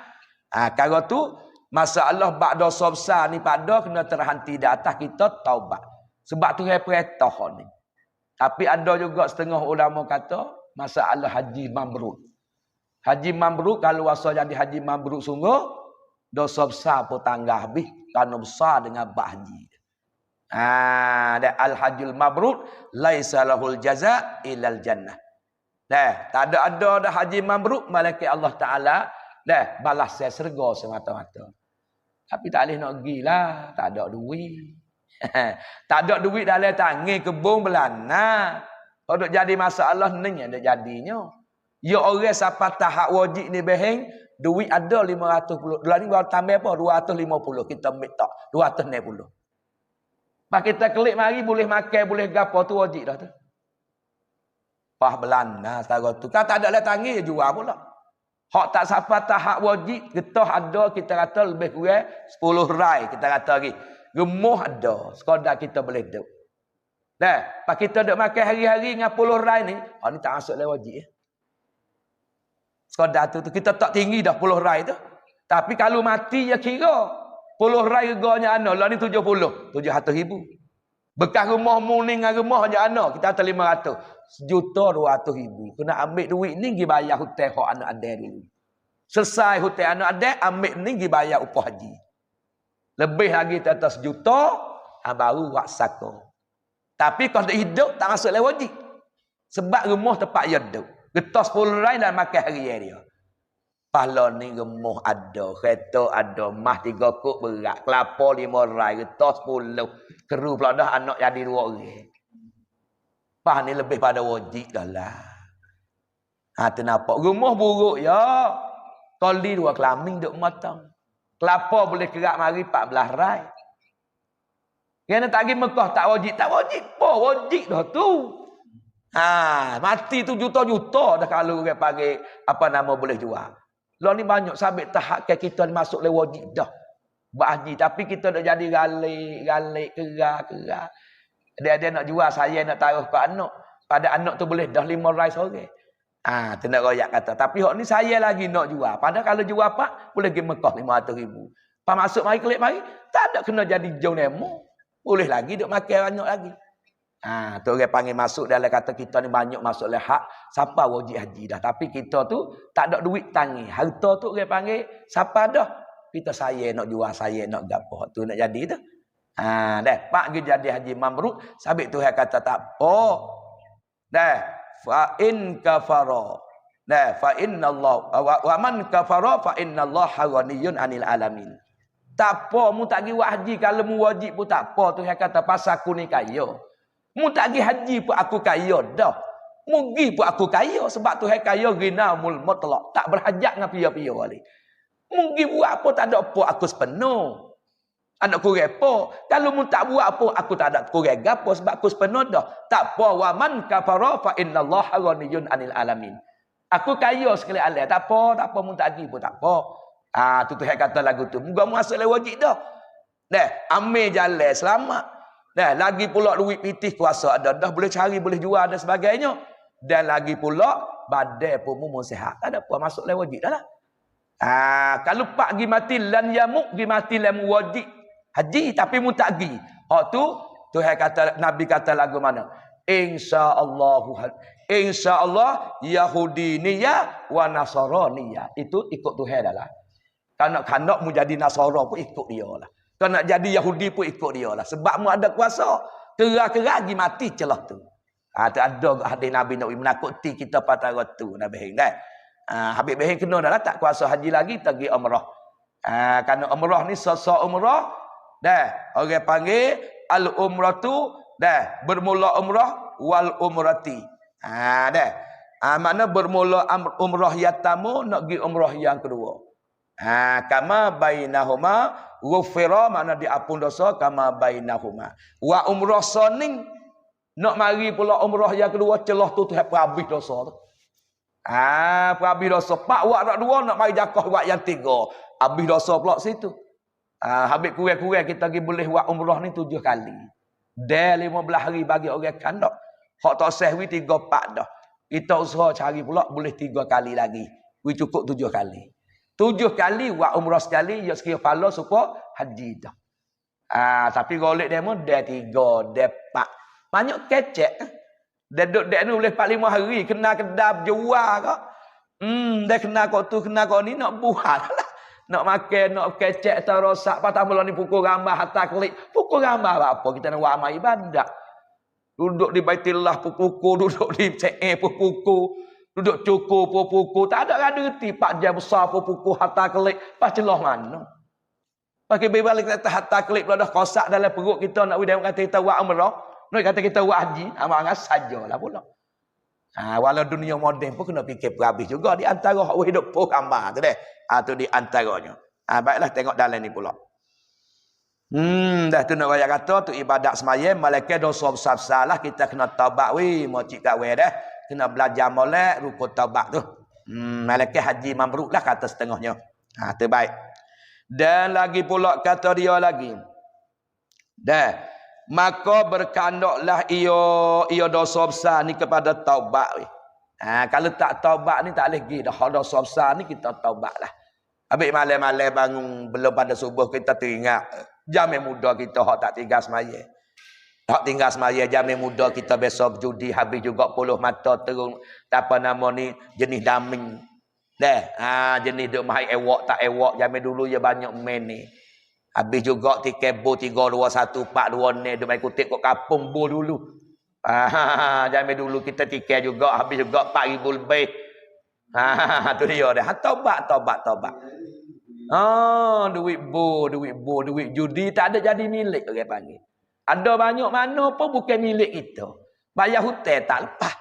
[SPEAKER 1] Kalau tu masalah bak dosa besar ni pada kena terhenti di atas kita taubat. Sebab tu dia perintah ni. Tapi ada juga setengah ulama kata masalah haji mabrur. Haji mabrur kalau wasa jadi haji mabrur sungguh dosa besar pun tangga habis kerana besar dengan bak haji. Dan al-hajjul mabrur laisa lahul jaza ilal jannah. Tak ada dah haji mabrur malaikat Allah Taala balas saya syurga semata-mata. Tapi tak boleh nak pergilah, tak ada duit. Tak ada duit dalam tangan kebun belana. Kalau jadi masalah ni ada jadinya. Ya orang siapa tahap wajib ni beheng, duit ada 510. Dolar ni baru tambah apa? 250 kita ambil tak. 260. Pak kita klik mari boleh makan, boleh gapo tu wajib dah tu. Pah belana setara tu. Kan tak ada lah tangi jual pula. Hak tak siapa tahap wajib, getah ada kita kata lebih kurang 10 rai kita kata lagi. Gemuh ada, sekadar kita boleh duduk. Pak kita duk makan hari-hari dengan 10 rai ni, ni tak masuk lah wajib ya. Sekadar tu kita tak tinggi dah 10 rai tu. Tapi kalau mati ya kira 10 rai reganya ana lah ni 700 ribu. Bekas rumah mu ni dengan rumah je ana kita kata 500. 1,200,000. Kena ambil duit ni pergi bayar hutang hak anak ada dulu. Selesai hutang anak ada ambil ni pergi bayar upah haji. Lebih lagi atas 1 juta baru buat saka. Tapi kalau hidup tak masuk lewat wajib. Sebab rumah tempat dia duduk. Getah 10 rai dan makan hari dia. Pala ni gemuh ada, kereta ada, mah 3 kok berat, kelapa 5 rai, getah 10. Keru pula dah anak jadi 2 orang. Pah ni lebih pada wajib dah lah. Tu nampak. Rumah buruk ya. Kali 2 kelamin duk matang. Kelapa boleh kerak mari 14 rai. Kena tak pergi Mekah tak wajib. Tak wajib. Wajib dah tu. Mati tu juta-juta dah kalau orang panggil apa nama boleh jual. Lah ni banyak sabit tahap kita ni masuk le wajib dah. Buat haji tapi kita dah jadi galik kerak. Dia nak jual saya nak taruh ke anak. Pada anak tu boleh dah 5 rai seorang. Tu nak royak kata. Tapi hak ni saya lagi nak jual. Padahal kalau jual apa boleh pergi Mekah 500,000. Pas masuk mari klik mari tak ada kena jadi jauh nemo. Boleh lagi duk makan banyak lagi. Tu orang panggil masuk dalam kata kita ni banyak masuk le hak siapa wajib haji dah. Tapi kita tu tak ada duit tangi. Harta tu orang panggil siapa dah. Kita saya nak jual, saya nak gapo. Tu nak jadi tu. Pak pergi jadi haji mabrur. Sabit Tuhan kata tak apa. Fa in kafara. Fa inna Allah wa man kafara fa inna Allah ghaniyun 'anil alamin. Tak apa mu tak pergi buat haji kalau mu wajib pun tak apa. Tuhan kata pasal aku ni kaya. Mu tak pergi haji pun aku kaya dah. Mu pergi pun aku kaya sebab Tuhan kaya ghinamul mutlaq. Tak berhajat dengan pia-pia balik. Mu pergi buat apa tak ada apa aku sepenuh. Anak kurang apa? Kalau mu tak buat apa, aku tak ada kurang apa sebab aku sepenuh dah. Tak apa wa man kafara fa innallaha ghaniyun 'anil alamin. Aku kaya sekali alam. Tak apa mu tak pergi pun tak apa. Tu Tuhan kata lagu tu. Moga mu masuk le wajib dah. Ambil jalan selamat. Lagi pula duit pitih kuasa ada dah boleh cari, boleh jual dan sebagainya. Dan lagi pula badan pun mu sihat. Tak ada apa masuk le wajib dah lah. Kalau pak pergi mati lan yamuk pergi mati lan wajib haji tapi mu tak pergi. Tu Tuhan kata Nabi kata lagu mana? Insyaallah Yahudi niya wa Nasraniya. Itu ikut Tuhan dah lah. Kanak-kanak mu jadi Nasara pun ikut dia lah. Kalau nak jadi Yahudi pun ikut dia lah. Sebab mu ada kuasa. Kerak-kerak pergi mati celah tu. Tu ada hadis Nabi nak menakuti kita pada waktu Nabi kan. Habis behing kena dah lah, tak kuasa haji lagi, pergi umrah. Kerana umrah ni sosok umrah, dah orang panggil al-umratu, dah bermula umrah wal umrati. Dah. Makna bermula umrah yang pertama nak pergi umrah yang kedua. Kama bainahuma ghufira, makna diampun dosa kama bainahuma. Wa umrah saning nak mari pula umrah yang kedua, celah tu habis dosa tu. Habis dosa. Pak wak nak dua, nak mari jakah wak yang tiga. Habis dosa pula situ. Habis kurang-kurang kita pergi boleh buat umrah ni 7 kali. Dah 15 hari bagi orang kandak. Hak tak sehwi 3-4 dah. Kita usaha cari pula boleh 3 kali lagi. Cukup 7 kali. 7 kali buat umrah sekali, ya sekira pala supaya haji dah. Tapi golek demo dah 3, dah 4. Banyak kecek. Dia duduk dek ni boleh 4-5 hari kena kedap jual kok. Dia kena kau tu, kena kau ni nak buat lah. Nak makan, nak kecek terosak, patah mula ni pukul gambar hatta klik. Pukul gambar apa? Kita nak buat amal ibadah. Duduk di Baitillah pukul, duduk di CE pukul, duduk cukup pukul. Tak ada reti 4 jam besar pukul hatta klik. Pas celah mana? Pakai balik kata hatta klik pula dah kosak dalam perut kita, nak dia kata kita buat umrah. Nak kata kita buat haji, amal sajalah pula. Walau dunia moden pun kena fikir berhabis juga. Di antara hak hidup pun gambar tu deh. Tu di antaranya. Baiklah tengok dalam ni pula. Dah tu nak raya kata tu ibadat sembahyang, malaikat dosa besar-besar lah, kita kena taubat mau cik kat dah. Kena belajar molek rukun taubat tu. Malaikat haji mabrur lah kata setengahnya. Tu baik. Dan lagi pula kata dia lagi. Dah. Maka berkandaklah ia dosa besar ni kepada taubat. Kalau tak taubat ni tak boleh pergi dah. Dosa besar ni kita taubat lah. Habis malam-malam bangun belum pada subuh kita teringat. Jamai muda kita hak tak tinggal semaya. Hak tinggal semaya jamai muda kita besok judi habis juga puluh mata terung. Apa nama ni jenis daming. Jenis duk mahai ewak tak ewak jamai dulu ya banyak main ni. Habis juga tiket bo 3, 2, 1, 4, 2 ni. Dia main kutip kat kampung bo dulu. Jamai dulu kita tiket juga. Habis juga 4,000 lebih. Tu dia dah. Taubat. Duit bo, duit judi tak ada jadi milik orang panggil. Ada banyak mana pun bukan milik kita. Bayar hutang tak lepas.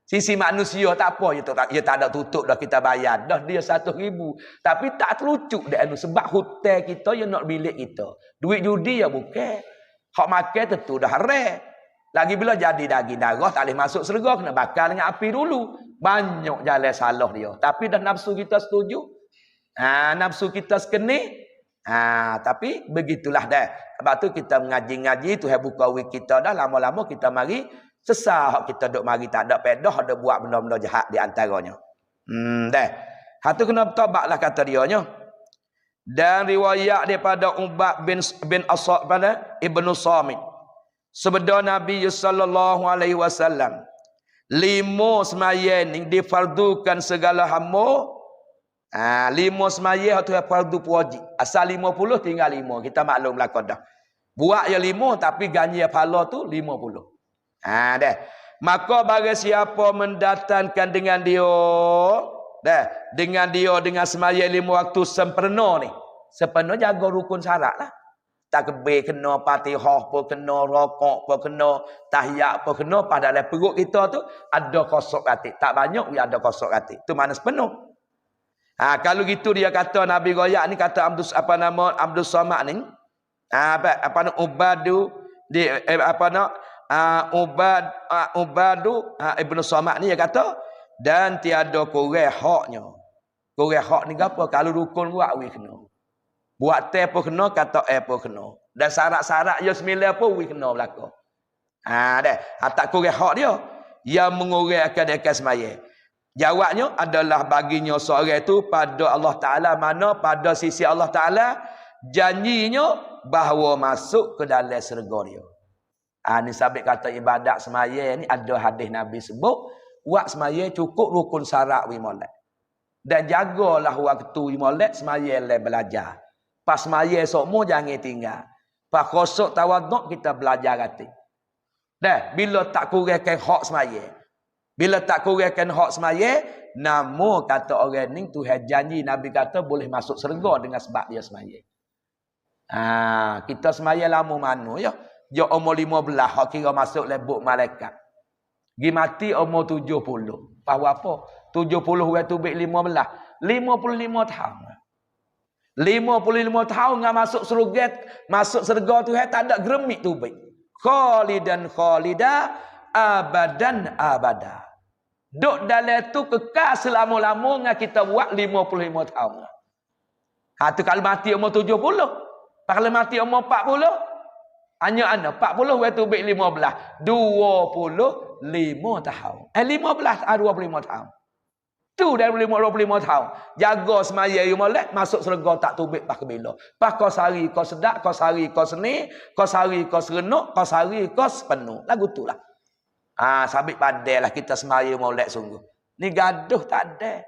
[SPEAKER 1] Sisi manusia tak apa, dia tak ada tutup dah kita bayar. Dah dia 1,000. Tapi tak terucuk dah sebab hutang kita yang nak milik kita. Duit judi ya bukan. Hak makan tentu dah haram. Lagi bila jadi daging darah tak boleh masuk syurga, kena bakar dengan api dulu. Banyak jalan salah dia. Tapi dah nafsu kita setuju. Nafsu kita sekeni. Tapi begitulah dah. Sebab tu kita mengaji-ngaji, Tuhan buka wik kita dah, lama-lama kita mari sesah hak kita duk mari tak ada pedah, ada buat benda-benda jahat di antaranya. Dah. Hak tu kena bertaubatlah kata dia nya. Dan riwayat daripada Ubad bin Asad pada Ibnu Samit. Sebeda Nabi sallallahu alaihi wasallam 5 sembahyang ni difardukan segala hamba. 5 sembahyang tu fardu wajib. Asal 50 tinggal 5. Kita maklum lah dah. Buat yang 5 tapi ganji pahala tu 50. Dah. Maka bagi siapa mendatangkan dengan dia, dengan sembahyang 5 waktu sempurna ni. Sempurna jaga rukun syarat lah. Takbir kena, Fatihah pun kena, rokok pun kena, tahiyat pun kena. Pada dalam perut kita tu ada kosok hati. Tak banyak dia ada kosok hati. Tu mana sepenuh. Kalau gitu dia kata Nabi Goyak ni kata Abdul Samad ni. Ubadu di Ubadu Ibnu Samad ni dia kata dan tiada kurang haknya. Kurang hak ni apa? Kalau rukun buat we kena. Buat teh pun kena, kata pun kena. Dan syarat-syarat ya 9 pun we kena belaka. Dah. Tak kurang hak dia yang mengurangkan akan sembahyang. Jawabnya adalah baginya seorang itu pada Allah Ta'ala, mana pada sisi Allah Ta'ala janjinya bahawa masuk ke dalam syurga dia. Ni sabit kata ibadat sembahyang ni ada hadis Nabi sebut, buat sembahyang cukup rukun syarat we molek. Dan jagalah waktu we molek sembahyang le belajar. Pas sembahyang sokmo jangan tinggal. Pas khusuk tawaduk kita belajar hati. Dah bila tak kurangkan hak sembahyang. Bila tak kurangkan hak semaya, nama kata orang ni Tuhan janji Nabi kata boleh masuk syurga dengan sebab dia semaya. Kita semaya lama mana ya? Dia umur 15 hak kira masuk lebok malaikat. Gi mati umur 70. Tahu apa? 70 orang tu bik 15. 55 tahun. 55 tahun ngah masuk syurga Tuhan tak ada geremik tu bik. Khalidan khalida abadan abada. Duk dalam tu kekal selama-lama ngah kita buat 55 tahun. Tu kalau mati umur 70. Kalau mati umur 40. Hanya ana 40 waktu bik 15. 25 tahun. 15 25 tahun. Tu dari 25 tahun. Jaga semaya you molek masuk syurga tak tubik pas kebila. Pas kau sari kau sedak, kau sari kau seni, kau sari kau serenuk, kau sari kau sepenuh. Lagu tu lah. Sabit padailah kita semaya molek sungguh. Ni gaduh tak ada.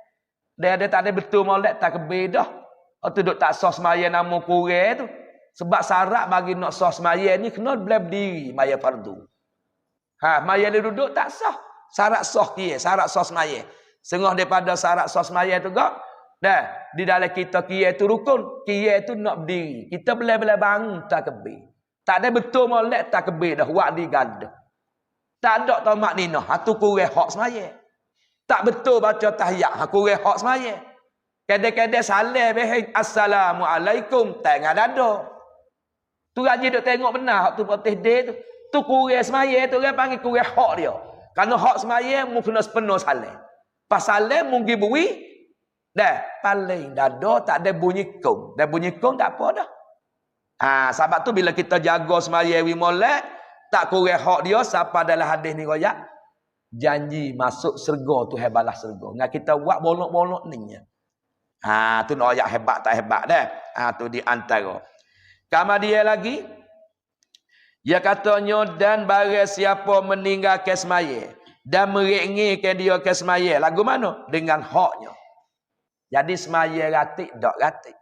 [SPEAKER 1] Dia ada tak ada betul molek tak kebih dah. Tu duk tak sah semaya nama kurang tu. Sebab syarat bagi nak sah semaya ni kena boleh berdiri maya fardu. Maya dia duduk tak sah. Syarat sah kia, syarat sah semaya. Setengah daripada syarat sah semaya tu gak. Dah, di dalam kita kia tu rukun, kia tu nak berdiri. Kita boleh bangun tak kebih. Tak ada betul molek tak kebih dah wak di gada. Tak ada tamak ninah, tu kurang hak semaya. Tak betul baca tahiyat, kurang hak semaya. Kadang-kadang salam assalamualaikum tengah dada. Tu gaji duk tengok benar hak tu poteh dia tu. Tu kurang semaya tu orang panggil kurang hak dia. Kerana hak semaya mu kena sepenuh salam. Pas salam mu pergi bui dah paling dada tak ada bunyi kong. Dah bunyi kong tak apa dah. Sebab tu bila kita jaga semaya wi molek tak kurang hak dia siapa dalam hadis ni royak janji masuk syurga tu balas syurga. Ngak kita buat bolok-bolok ni. Tu royak hebat tak hebat dah. Tu di antara. Kemudian lagi dia katanya dan barang siapa meninggalkan semaya dan merengekkan dia ke semaya lagu mana dengan haknya. Jadi semaya ratik dak ratik.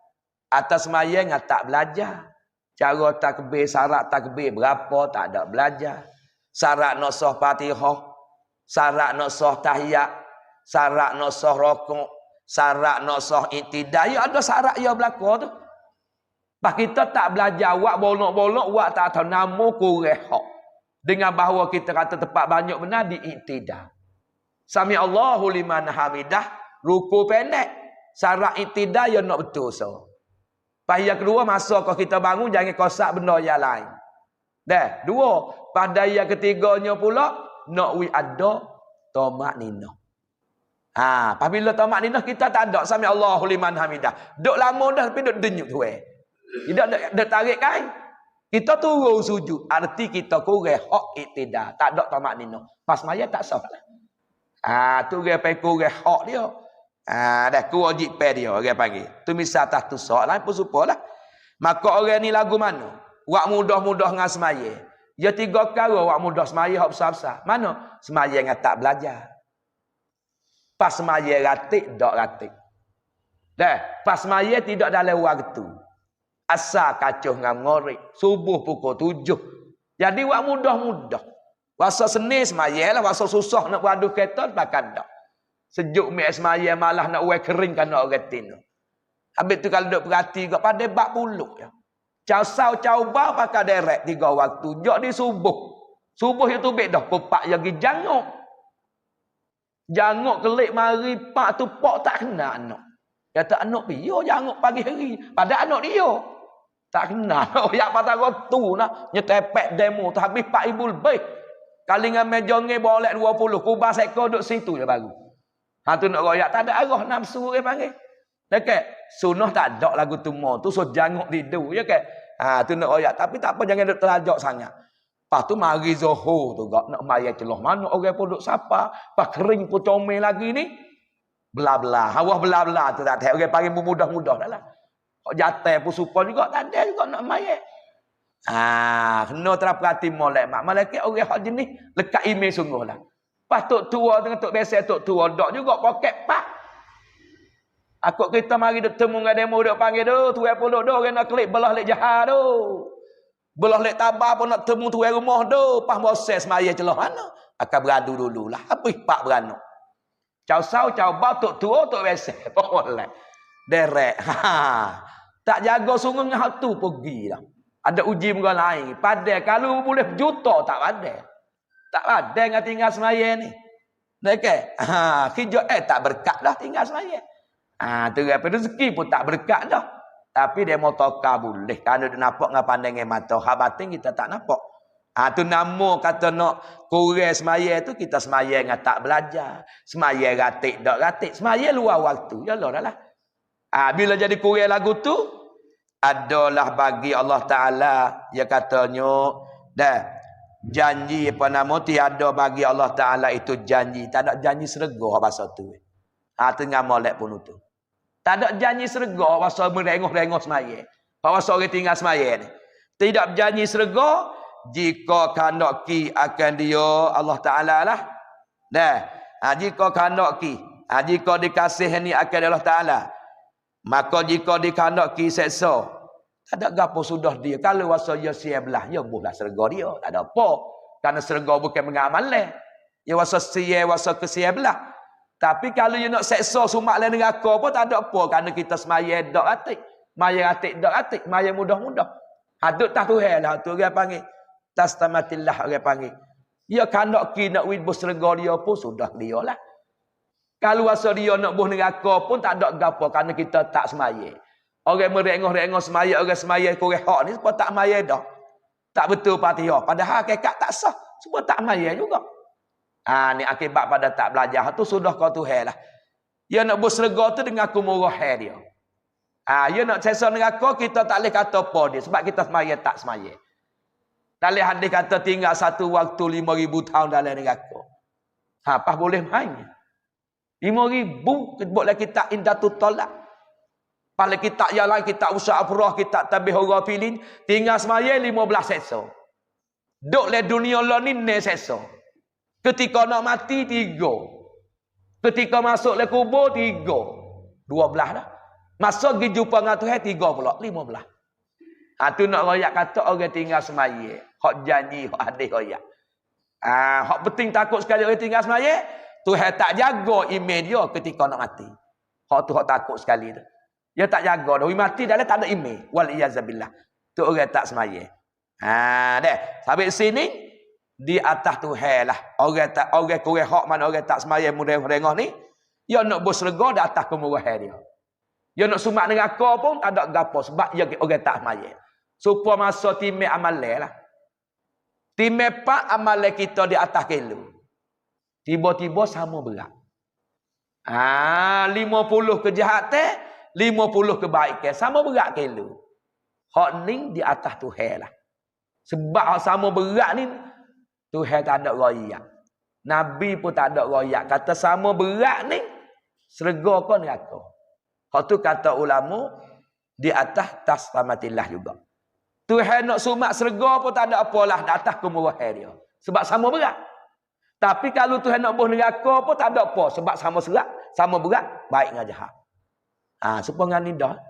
[SPEAKER 1] Atas semaya ngah tak belajar. Cara takbir syarat takbir berapa tak ada belajar. Syarat nak sah Fatihah, syarat nak sah tahiyat, syarat nak sah rukuk, syarat nak sah i'tidal. Ya ada syarat ya berlaku tu. Pak kita tak belajar wak bolok-bolok wak tak tahu nama kurang hak. Dengan bahawa kita kata tepat banyak benar di i'tidal. Sami Allahu liman hamidah, ruku pendek. Syarat i'tidal ya nak betul so. Pas yang kedua masa kau kita bangun jangan kosak benda yang lain. Dah, dua. Pada yang ketiganya pula nak wi ada tamak ninah. Apabila tamak ninah kita tak ada sami Allahu liman hamidah. Duk lama dah tapi duk denyut tu Tidak tarik kain. Kita turun sujud. Arti kita kurang hak i'tidal. Tak ada tamak ninah. Pas maya tak sah lah. Tu dia pergi kurang hak dia. Dah kewajib dia orang panggil. Tu misal atas tu sah lah. Pun supalah. Maka orang ni lagu mana? Wak mudah-mudah dengan semaya. Ya tiga kali wak mudah semaya hak besar-besar. Mana? Semaya yang tak belajar. Pas semaya ratik, tak ratik. Dah. Pas semaya tidak dalam waktu. Asal kacuh ngam ngorek. Subuh pukul 7. Jadi wak mudah-mudah. Wasa seni semaya lah. Wasa susah nak beradu kereta. Bahkan tak. Sejuk mi semaya malah nak uai kering kan nak orang tino. Habis tu kalau duk perhati kat pada bak puluk ya. Cau sau cau bau pakai derek 3 waktu. Jok di subuh. Subuh itu bek dah pepak yang pergi janguk. Janguk kelik mari pak tu pak tak kena anak. Kata anak piyo janguk pagi hari. Pada anak dia. Tak kena. Ya patah tu nah. Nyetepek demo tu habis 4,000 lebih. Kali dengan meja nge boleh 20. Kubah sekor duduk situ je baru. Tu nak royak. Tak ada arah nafsu dia panggil. Dekat. Sunnah tak ada lagu tu mau. Tu so janguk tidur. Ya kan? Tu nak royak. Tapi tak apa jangan duduk terajak sangat. Lepas tu mari Zohor tu. Nak maya celah. Mana orang pun duduk sapa. Lepas kering pun comel lagi ni. Belah-belah. Hawah belah-belah tu tak ada. Orang panggil mudah-mudah dah lah. Kok jatuh pun supa juga. Tak ada juga nak maya. Kena terperhati molek mak. Malaikat orang hak jenis lekat email sungguh lah. Pas tok tua dengan tok biasa tok tua dok juga poket pak. Aku kita mari duk temu dengan demo duk panggil tu, tuai puluk tu kena klik belah lek jahat tu. Belah lek tabah pun nak temu tuai rumah tu, pas proses maya celah mana. Akan beradu dululah. Apa pak beranak? Cau sau, cau bau, tok tua, tok besar. Boleh. Derek. Tak jaga sungai dengan hak tu pergi dah. Ada uji muka lain. Padahal kalau boleh juta tak padahal. Tak padahal dengan tinggal semaya ni. Okey. Hijau tak berkat dah tinggal semaya. Tu rezeki pun tak berkat dah. Tapi dia mau toka boleh. Kalau dia nampak dengan pandangan mata. Hak batin kita tak nampak. Tu nama kata nak kurang semaya tu kita semaya dengan tak belajar. Semaya ratik tak ratik. Semaya luar waktu. Yalah dah lah. Bila jadi kurang lagu tu adalah bagi Allah Ta'ala. Dia katanya dah janji apa nama tiada bagi Allah Ta'ala itu janji. Tak ada janji serga bahasa tu. Tengah molek pun tu. Tak ada janji serga bahasa merengok-rengok semaya. Bahasa orang tinggal semaya ni. Tidak janji serga jika kandaki akan dia Allah Ta'ala lah. Jika kandaki. Jika dikasih ni akan Allah Ta'ala. Maka jika dikandaki seksa. Tak ada gapo sudah dia. Kalau wasa dia siap belah. Ya buhlah serga dia. Tak ada apa. Kerana serga bukan mengamal lah. Ya wasa siap, wasa kesiap belah. Tapi kalau you nak seksa sumak lain neraka pun tak ada apa. Kerana kita semaya dak atik. Maya atik dak atik. Maya mudah-mudah. Hadut tak Tuhan lah. Tu orang panggil. Tastamatillah orang panggil. Ya kandaki nak wid bos serga dia pun sudah dia lah. Kalau asa dia nak buh neraka pun tak ada gapo kerana kita tak semaya. Orang merengah-rengah semaya, orang semaya kurang hak ni sebab tak semaya dah. Tak betul Fatihah. Padahal hakikat tak sah. Sebab tak semaya juga. Ni akibat pada tak belajar tu sudah kau Tuhan lah. Dia nak buh serga tu dengan kumurah dia. Dia nak sesa neraka kita tak boleh kata apa dia sebab kita semaya tak semaya. Tak boleh hadis kata tinggal satu waktu 5,000 tahun dalam neraka. Pas boleh main. 5,000 boleh kita indatut tolak. Pada kita yang lain, kita usaha afrah, kita tabih orang filin, tinggal semaya 15 seksa. Duk le dunia lo ni ne seksa. Ketika nak mati 3. Ketika masuk le kubur 3. 12 dah. Masuk pergi jumpa dengan Tuhan 3 pula, 15. Tu nak royak kata orang tinggal semaya. Hak janji, hak hadis royak. Hak penting takut sekali orang tinggal semaya. Tuhan tak jaga iman dia ketika nak mati. Hak tu hak takut sekali tu. Dia tak jaga dah. Mati dah tak ada iman. Wal iyazabillah. Tu orang tak semaya. Dah. Sampai sini di atas Tuhan lah. Orang kurang hak mana orang tak semaya mureng-rengah ni, dia nak bos lega di atas kemurahan dia. Dia nak sumak neraka pun tak ada gapo sebab dia orang tak semaya. Supaya masa timai amal lah. Timai pak amal kita di atas kilo. Tiba-tiba sama berat. 50 kejahatan, 50 kebaikan. Sama berat kilo. Hak ni di atas Tuhan lah. Sebab hak sama berat ni, Tuhan tak ada royak. Nabi pun tak ada royak. Kata sama berat ni, serga kau neraka. Hak tu kata ulama, di atas tasamatillah juga. Tuhan nak sumak serga pun tak ada apalah di atas kemurahan dia. Sebab sama berat. Tapi kalau Tuhan nak buh neraka pun tak ada apa. Sebab sama serat, sama berat, baik dengan jahat. Supaya ni dah.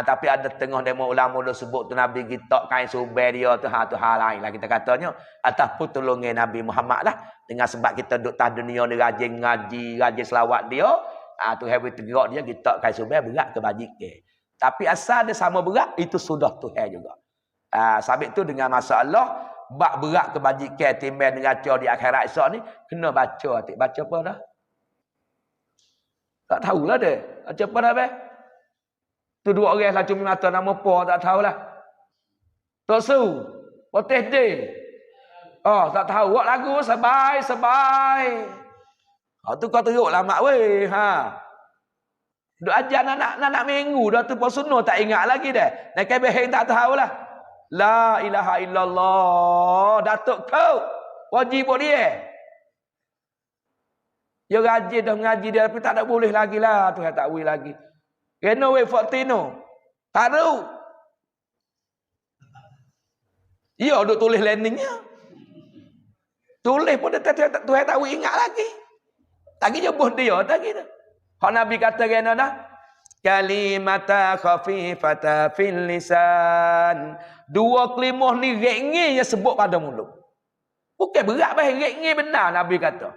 [SPEAKER 1] Tapi ada tengah demo ulama dah sebut tu Nabi kita kain subir dia tu. Tu hal lain lah kita katanya. Atas pertolongan Nabi Muhammad lah. Dengan sebab kita duduk tas dunia ni rajin ngaji, rajin selawat dia. Tuhan beri tegak dia, kita kain subir berat kebajikan. Tapi asal dia sama berat, itu sudah Tuhan juga. Sabit tu dengan masalah. Bak berat kebajikan timbang neraca di akhirat esok ni kena baca atik. Baca apa dah? Tak tahulah dia. Baca apa dah be? Tu 2 orang lah cumi mata nama apa tak tahulah. Tok Su, poteh dia. Tak tahu. Buat lagu sebai. Tu kau teruk lah mak weh. Duk ajar anak minggu dah tu posuno tak ingat lagi dah. Nak beheng tak tahulah. La ilaha illallah. Datuk kau. Wajib buat dia. Dia rajin dah mengaji dia. Tapi tak nak boleh lagi lah. Tuhan tak boleh lagi. Kena weh Fortino. Taruh. Ya duk tulis landingnya. Tulis pun Tuhan tak boleh ingat lagi. Lagi jebus dia. Lagi dah. Hak Nabi kata kena dah. Kalimata khafifata fil lisan. 2 kelimah ni ringan yang sebut pada mulut. Bukan berat baik, ringgit benar Nabi kata.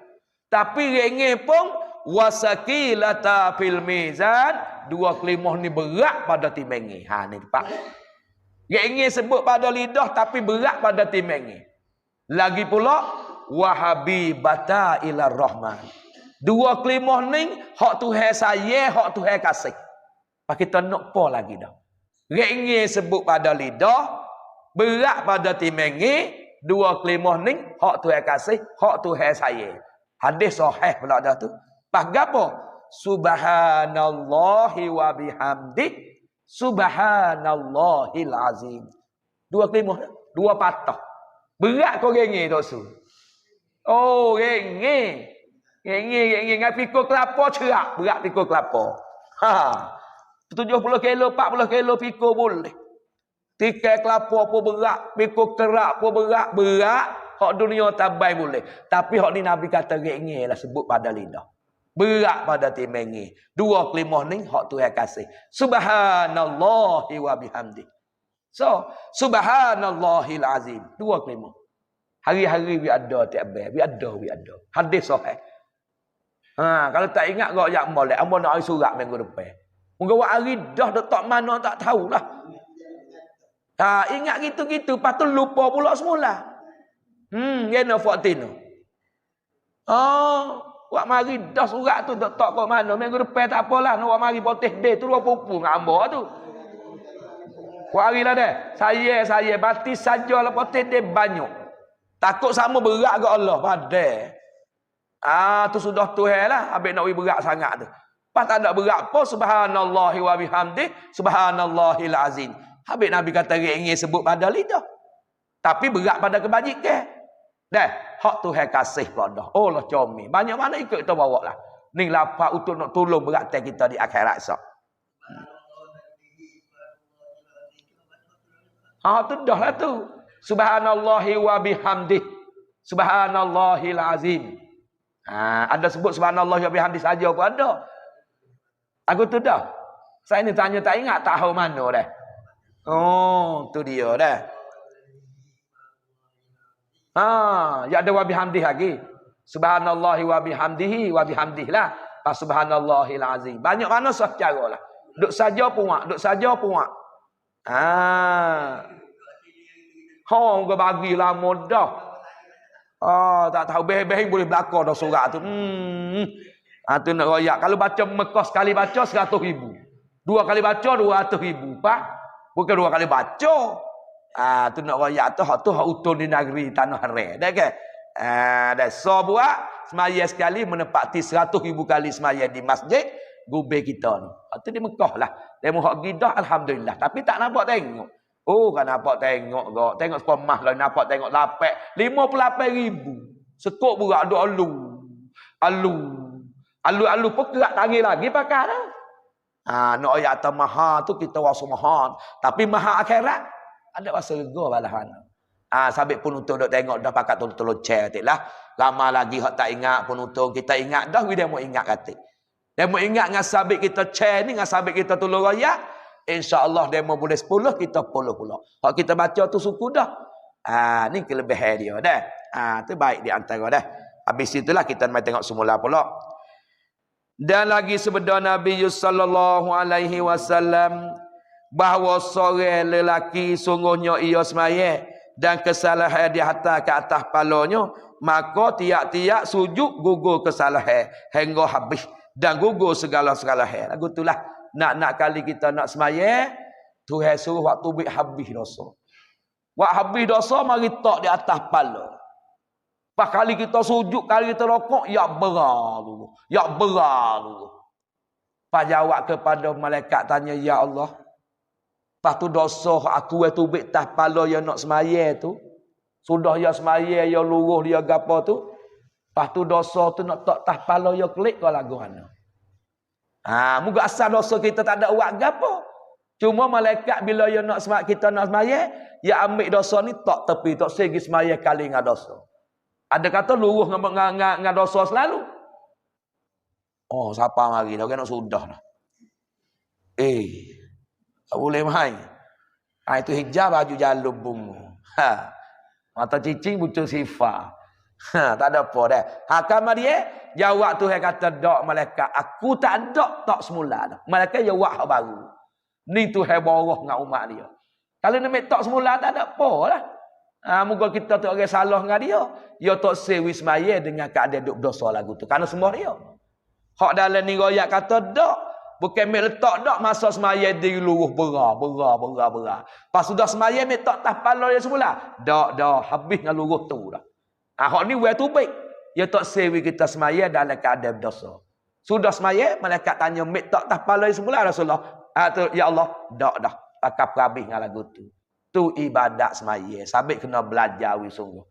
[SPEAKER 1] Tapi ringgit pun wasakilata fil mizan, dua kelimah ni berat pada timbangi. Ha ni Pak. Ringgit sebut pada lidah tapi berat pada timbangi. Lagi pula wahabibata ila rahman. Dua kelimah ni hak Tuhan saya, hak Tuhan kasih. Pak kita nak apa lagi dah. Ringgit sebut pada lidah, berat pada timbangi. Dua kelimah ni hak Tuhan kasih, hak Tuhan saya. Hadis sahih pula dah tu. Pas gapo? Subhanallahi wa bihamdi, subhanallahil azim. Dua kelimah, dua patah. Berat kau gengeng tu su. Oh, gengeng. Gengeng ngai pikul kelapa cerak, berat pikul kelapa. Ha. 70 kilo, 40 kilo pikul boleh. Tikai kelapa pun berat, pikul kerak pun berat, hak dunia tabai boleh. Tapi hak ni Nabi kata ringgit lah sebut pada lidah. Berat pada timbangi. Dua kelimah ni hak Tuhan kasih. Subhanallahi wa bihamdi. So, subhanallahil azim. Dua kelimah. Hari-hari we ada tiap we ada. Hadis sahih. Ha, kalau tak ingat kau yak molek, ambo nak surat minggu depan. Mungkin hari dah tak mana tak tahulah. Ha, ingat gitu-gitu, lepas tu lupa pula semula. Gena 14. Oh, wak mari dah surat tu tak kat mana. Minggu depan tak apalah, nak wak mari poteh day tu 20 ngambak tu. Wak hari lah dah. Saya batis sajalah poteh day banyak. Takut sama berat ke Allah pada. Ah, tu sudah Tuhan lah, habis nak berat sangat tu. Pas tak ada berat apa, subhanallahi wa bihamdi, subhanallahil azim. Habis Nabi kata ringgit sebut pada lidah. Tapi berat pada kebajikan. Dah, hak Tuhan kasih pula dah. Oh lah comel. Banyak mana ikut kita bawa lah. Ni lapak untuk nak tolong berat kita di akhirat sok. Ha tu dah lah tu. Subhanallahi wa bihamdi. Subhanallahil azim. Ha, ada sebut subhanallahi wa bihamdi saja pun ada. Aku tu dah. Saya ni tanya tak ingat tahu mana dah. Oh, tu dia dah. Ha, ya ada wa bihamdih lagi. Subhanallahi wa bihamdihi wa bihamdih lah. Subhanallahil azim. Banyak mana secara lah. Duk saja puak, Ha. Hong ke bagi lama dah. Ah, tak tahu beheng boleh belakang dah surat tu. Ha, tu nak royak. Kalau baca Mekah sekali baca 100,000. Dua kali baca 200,000. Pak. Bukan dua kali baca. Ah, tu nak royak tu hak utun di negeri tanah haram. Dah ke? Ah, dah so buat semaya sekali menepati 100,000 kali semaya di masjid gubernur kita ni. Tu di Mekah lah. Demo hak gidah alhamdulillah. Tapi tak nampak tengok. Oh, kan nampak tengok kok. Tengok sepemah lah nampak tengok lapek 58,000. Sekok berat duk alu pun kerak tangi lagi pakai dah. Ha, nak ayat maha tu kita wasa maha. Tapi maha akhirat ada wasa rega balahan. Ah, sabit penuntut dok tengok dah pakat tolong chair tiklah. Lama lagi hak tak ingat penuntut kita ingat dah dia mau ingat kata. Dia mau ingat dengan sabit kita chair ni dengan sabit kita tolong raya. Insya-Allah dia mau boleh 10 kita 10 pula. Hak kita baca tu suku dah. Ah, ni kelebihan dia dah. Ah, tu baik di antara dah. Habis itulah kita mai tengok semula pula. Dan lagi sabda Nabi sallallahu alaihi wasallam bahawa seorang lelaki sungguhnya ia semaya dan kesalahan di atas ke atas palanya, maka tiap-tiap sujud gugur kesalahan hingga habis dan gugur segala-segala hal. Lagu itulah nak kali kita nak semaya, Tuhan suruh waktu habis dosa. Waktu habis dosa mari tak di atas pala. Pas kali kita sujud, kali kita rokok, ya berar dulu. Pas jawab kepada malaikat tanya, ya Allah, pas tu dosa aku tu bik tah pala ya nak semaya tu. Sudah ya semaya ya luruh dia gapo tu. Pas tu dosa tu nak tak tah pala ya klik kau lagu mana. Ha, muga asal dosa kita tak ada buat gapo. Cuma malaikat bila ya nak semaya kita nak semaya, ya ambil dosa ni tak tepi, tak segi semaya kali dengan dosa. Ada kata luruh dengan dosa selalu. Oh, siapa mari dah kena sudah dah. Tak boleh main. Ha, itu hijab baju jalur bunga. Ha. Mata cicing butuh sifar. Tak ada apa dah. Kamar dia jawab Tuhan kata dak malaikat. Aku tak ada tak semula dah. Malaikat jawab hak baru. Ni Tuhan borah dengan umat dia. Kalau nak tak semula tak ada apa lah. Moga kita tu orang salah dengan dia. Dia tak sewi semaya dengan keadaan duk dosa lagu tu. Kerana semua dia. Hak dalam ni royak kata dak. Bukan mek letak dak masa semaya di luruh berah. Pas sudah semaya mek tak tapal dia semula. Dak habis dengan luruh tu dah. Hak ni tu baik. Dia tak sewi kita semaya dalam keadaan dosa. Sudah semaya malaikat tanya mek tak tapal dia semula Rasulullah. Ya Allah, dak dah. Pakai perhabis dengan lagu tu. Tu ibadat semaya. Sabit kena belajar sungguh.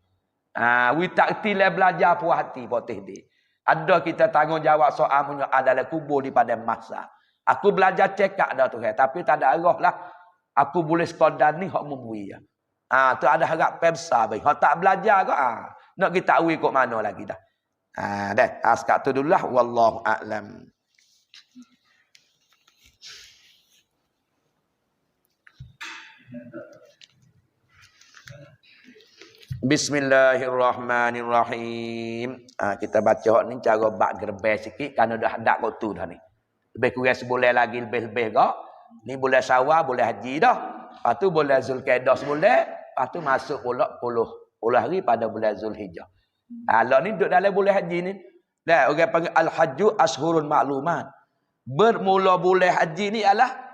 [SPEAKER 1] We tak tilai belajar puas hati potih di. Ada kita tanggungjawab soal punya adalah kubur di pada masa. Aku belajar cekak dah tu. Tapi tak ada arah lah. Aku boleh sekadar ni hak membui ya. Tu ada harap pemsa baik. Hak tak belajar ke nak kita tahu ikut mana lagi dah. Dah. Sekat tu dululah. Wallahu a'lam. Bismillahirrahmanirrahim. Kita baca ni cara bak gerbel sikit kerana dah hendak kotu dah ni. Lebih kurang sebulan lagi lebih-lebih kak. Ni bulan Syawal, bulan haji dah. Lepas tu bulan Zulkaidah sebulan, lepas tu masuk pula 10 hari pada bulan Zulhijjah. Lah ni duduk dalam bulan haji ni. Dah orang panggil al-hajju ashhurun ma'lumat. Bermula bulan haji ni ialah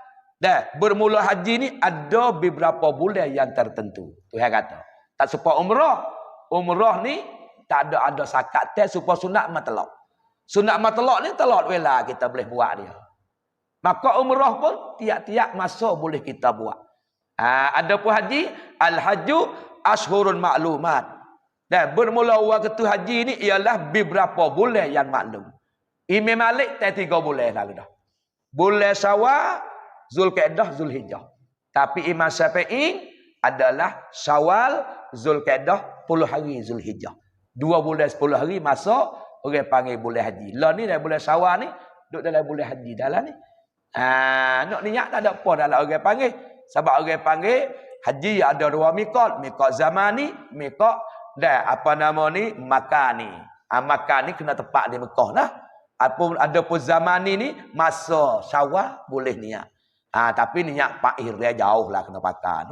[SPEAKER 1] bermula haji ni ada beberapa bulan yang tertentu. Tuhan kata. Tak supaya umrah. Umrah ni tak ada sakat teh supaya sunat matlaq. Sunat matlaq ni telak wela kita boleh buat dia. Maka umrah pun tiap-tiap masa boleh kita buat. Ada pun haji, al-hajju ashhurun ma'lumat. Dan bermula waktu haji ni ialah beberapa bulan yang maklum. Imam Malik teh 3 bulan lagi dah. Bulan Syawal, Zulkaidah, Zulhijjah. Tapi Imam Syafi'i adalah Syawal, Zulkaidah, 10 hari Zulhijjah. 2 bulan 10 hari masuk orang panggil bulan haji. Lah ni dah bulan Syawal ni duduk dalam bulan haji dalam ni. Nak niat tak ada apa dalam orang panggil. Sebab orang panggil haji ada 2 miqat, miqat zamani, miqat makani. Makani kena tepat di Mekah lah. Ada pun zamani ni masa Syawal boleh niat. Tapi niat Pak Ihram jauh lah kena pakai.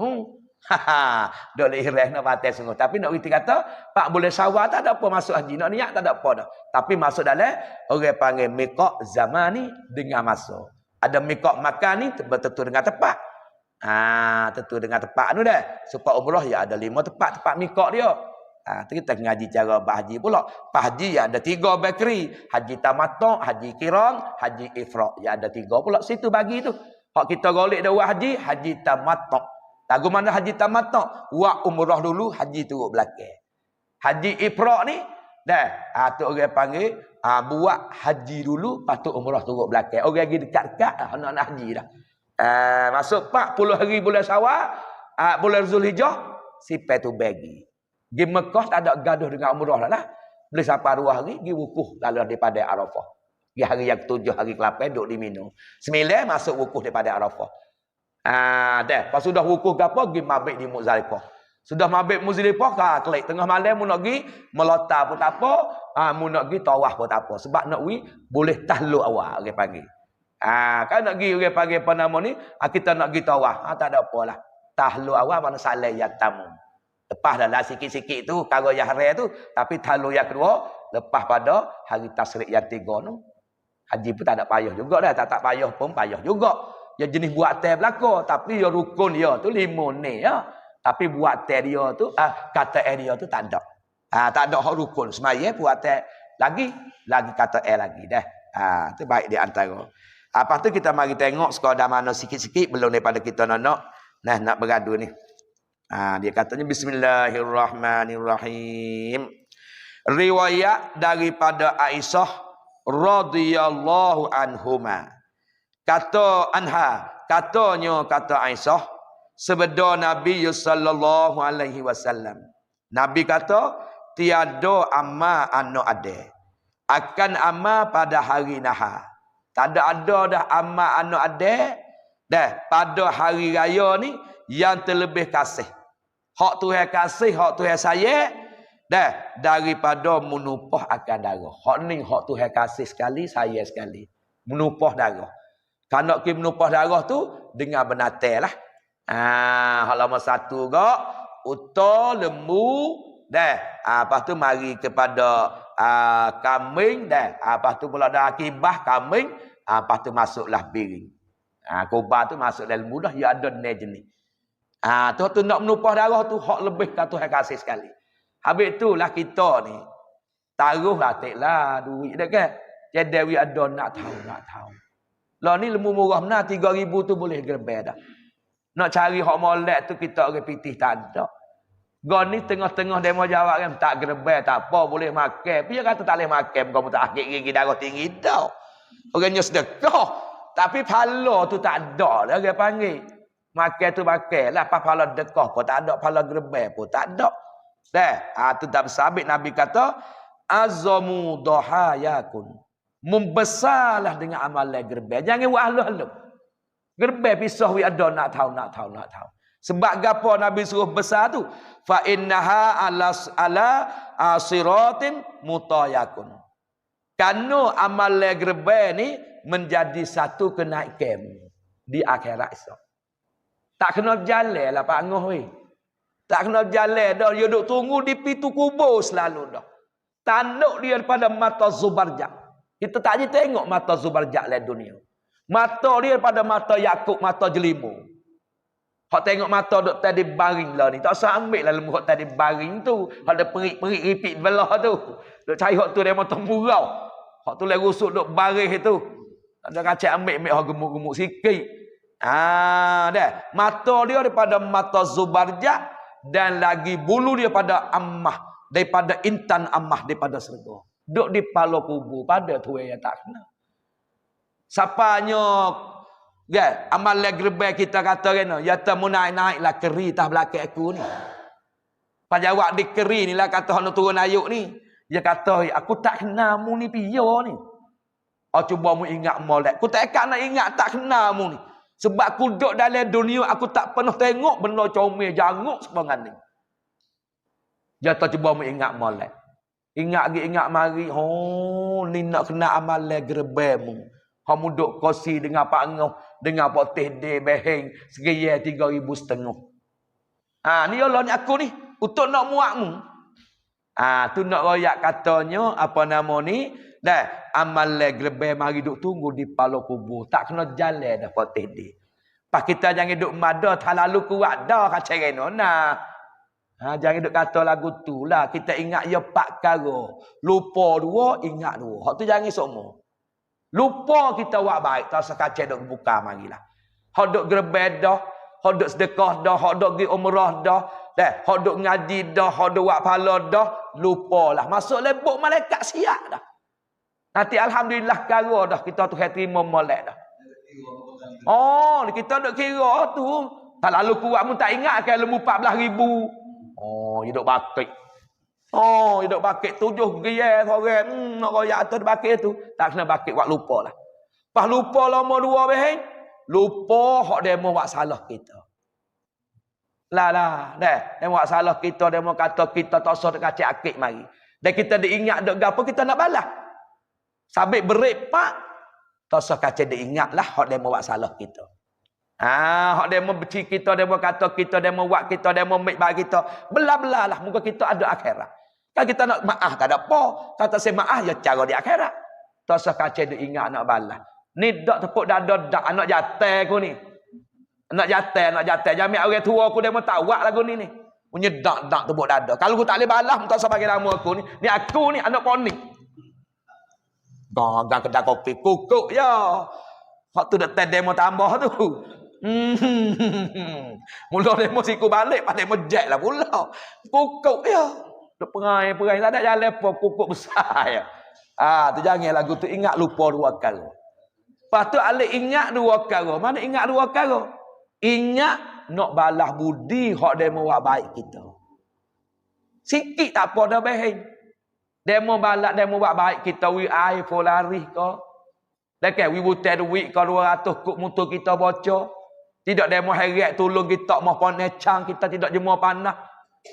[SPEAKER 1] Dok le Ihram nak pakai sungguh. Tapi nak kita kata Pak boleh Syawal tak ada apa masuk haji. Nak niat tak ada apa dah. Tapi masuk dalam orang panggil miqat zamani dengan masuk. Ada miqat makani betul dengan tepat. Tentu dengan tepat anu dah. Supaya umrah ya ada 5 tempat miqat dia. Kita ngaji cara berhaji pula. Haji ya ada 3 bakri. Haji tamattu', haji kiran, haji ifrad. Ya ada 3 pula situ bagi tu. Hak kita golek dah haji, haji tamattu'. Lagu mana haji tamattu'? Buat umrah dulu, haji turut belakang. Haji ifrad ni tu orang panggil buat haji dulu, lepas tu umrah turut belakang. Orang lagi dekat-dekat nak haji dah. Masuk 40 hari bulan Syawal, bulan Zulhijjah, sipai tu bagi. Di Mekah tak ada gaduh dengan umrah lah. Boleh sampai 2 hari, pergi wukuf lalu daripada Arafah. Di hari yang 7 hari ke-8 duduk di Mina. 9 masuk wukuf daripada Arafah. Pas sudah wukuf ke apa, pergi mabit di Muzdalifah. Sudah mabit Muzdalifah, kelik tengah malam mu nak pergi melota pun tak apa, mu nak pergi tawaf pun tak apa. Sebab nak pergi boleh tahlul awal orang panggil. Kan nak pergi orang panggil apa nama ni, kita nak pergi tawaf, tak ada apalah. Tahlul awal mana saleh yang tamu. Lepas dah lah sikit-sikit tu kalau yang hari tu, tapi tahlul yang kedua lepas pada hari tasyrik yang 3 tu. Haji pun tak ada payah juga dah, tak payah pun payah juga. Ya jenis buat teh belaka, tapi ya rukun dia tu 5 ni ya. Tapi buat teh dia tu kata dia tu tak ada. Tak ada hak rukun. Semaya buat teh lagi kata lagi dah. Tu baik di antara. Apa tu kita mari tengok sekadar mana sikit-sikit belum daripada kita nak bergaduh ni. Dia katanya bismillahirrahmanirrahim. Riwayat daripada Aisyah radhiyallahu anhuma. Kata Aisyah sebeda Nabi sallallahu alaihi wasallam. Nabi kata tiada amal anak ada. Akan amal pada hari nahar. Tak ada dah amal anak ada dah pada hari raya ni yang terlebih kasih. Hak Tuhan kasih, hak Tuhan sayang. Dah, daripada menumpah akan darah. Hak ni hak Tuhan kasih sekali, sayang sekali. Menumpah darah. Kalau kita menumpah darah tu, dengan benatai lah. Hak lama satu gak, uta, lembu, dah. Lepas tu mari kepada kambing, dah. Lepas tu pula ada akibah kambing, lepas tu masuklah piring. Kurban tu masuk dalam lembu dah, ia ada jenis. Tu nak menumpah darah tu, hak lebih kat Tuhan kasih sekali. Habis itulah kita ni, taruhlah teklah duit dah kan. Jadi we ada nak tahu. Lah ni lembu murah benar 3,000 tu boleh gerbel dah. Nak cari hak molek tu kita orang pitih tak ada. Gon ni tengah-tengah demo jawab kan tak gerbel tak apa boleh makan. Dia kata tak boleh makan kau tak akik gigi darah tinggi dah. Orangnya sedekah. Tapi pala tu tak ada dah dia panggil. Makan tu makan lah. Apa pala dekah pun tak ada. Pala gerbel pun tak ada. Tu tak bersabit Nabi kata azamu dohayakun. Membesarlah dengan amalan gerbel. Jangan buat halu-halu. Gerbel pisah we ada nak tahu. Sebab gapo Nabi suruh besar tu? Fa innaha ala siratin mutayakun. Karena amalan gerbel ni menjadi satu kenaikan di akhirat esok. Tak kena berjalan lah Pak Ngoh weh. Tak kena berjalan dah. Dia duduk tunggu di pintu kubur selalu dah. Tanduk dia daripada mata Zubarjak. Kita tak je tengok mata Zubarjak dalam dunia. Mata dia daripada mata Yakub, mata Jelimu. Hak tengok mata duk tadi baring lah ni. Tak usah ambil lah lembu hak tadi baring tu. Hak ada perik-perik ripit belah tu. Duk cari hak tu dia mata murau. Hak tu lagi rusuk duk baring tu. Tak ada kacak ambil hak gemuk-gemuk sikit. Dah. Mata dia daripada mata Zubarjak. Dan lagi bulu dia pada ammah. Daripada intan ammah daripada surga. Duk di pala kubur pada tu yang tak kena. Sapanya amal gerbel kita kata kena. Ya temu naik-naiklah keri tah belakang aku ni. Pajawak di keri ni lah kata hak turun ayuk ni. Dia kata aku tak kenal mu ni piyo ni. Cuba mu ingat molek. Aku tak nak ingat tak kenal mu ni. Sebab aku duduk dalam dunia, aku tak pernah tengok benda comel janguk sepangan ni. Jatuh cuba mengingat molek. Ingat mari. Ni nak kena amalan gerbelmu. Kamu duduk kursi dengan Pak Ngoh, dengan Pak Teh De Beheng, segaya 3,500. Ni Allah ni aku ni, untuk nak muakmu. Tu nak royak katanya, apa nama ni, amalan gerbel mari duk tunggu di pala kubur. Tak kena jalan dah Pak Teh De. Pak kita jangan duk mada terlalu kuat dah kacau rena. Jangan duk kata lagu tu lah. Kita ingat ya 4 kara. Lupa 2, ingat 2. Hak tu jangan semua. Lupa kita buat baik. Tak usah kacau duk buka marilah. Hak duk gerbel dah. Hak duk sedekah dah. Hak duk pergi umrah dah. Hak duk ngaji dah. Hak duk buat pahala dah. Lupalah. Masuk lebok malaikat siap dah. Nanti alhamdulillah kara dah. Kita tu terima molek dah. Kita duk kira tu. Tak lalu kuat pun tak ingat kan lembu 14,000. Hidup bakit. Hidup bakit 7 gaya orang. Nak royak atas bakit tu. Tak kena bakit buat lupa lah. Pas lupa lama 2 beheng. Lupa hak demo buat salah kita. Lah. Demo buat salah kita. Demo kata kita tak usah kacik akik mari. Dan kita diingat duk gapo kita nak balas. Sabit berik pak. Tak usah kacik diingat lah hak demo buat salah kita. Hak demo beci kita, demo kata kita, demo buat kita, demo make bagi kita. Belah-belah lah. Muka kita ada akhirat. Kan kita nak maaf tak ada apa. Kata saya maaf, ya cara di akhirat. Tak usah kacau dia ingat nak balas. Ni dak tepuk dada dak anak jatah aku ni. Anak jatah. Jamik orang tua aku demo tak buat lagu ni. Punya dak tepuk dada. Kalau aku tak boleh balas, tak usah bagi nama aku ni. Ni aku ni, anak poni. Gang kedai kopi. Kukuk ya. Hak tu dak demo tambah tu. Mula demo siku balik pada demo jack lah pula. Kukuk ya. Duk perai tak ada jalan apa kukuk besar ya. Tu jangan lagu tu ingat lupa 2 kali. Lepas tu alik ingat 2 kali. Mana ingat 2 kali? Ingat nak balas budi hak demo buat baik kita. Sikit tak apa dah beheng. Demo balas demo buat baik kita wi ai folari ko. Dekat wi butai duit ko 200 kuk motor kita bocor. Tidak demo heret tolong kita mau panecang kita tidak jemur panah.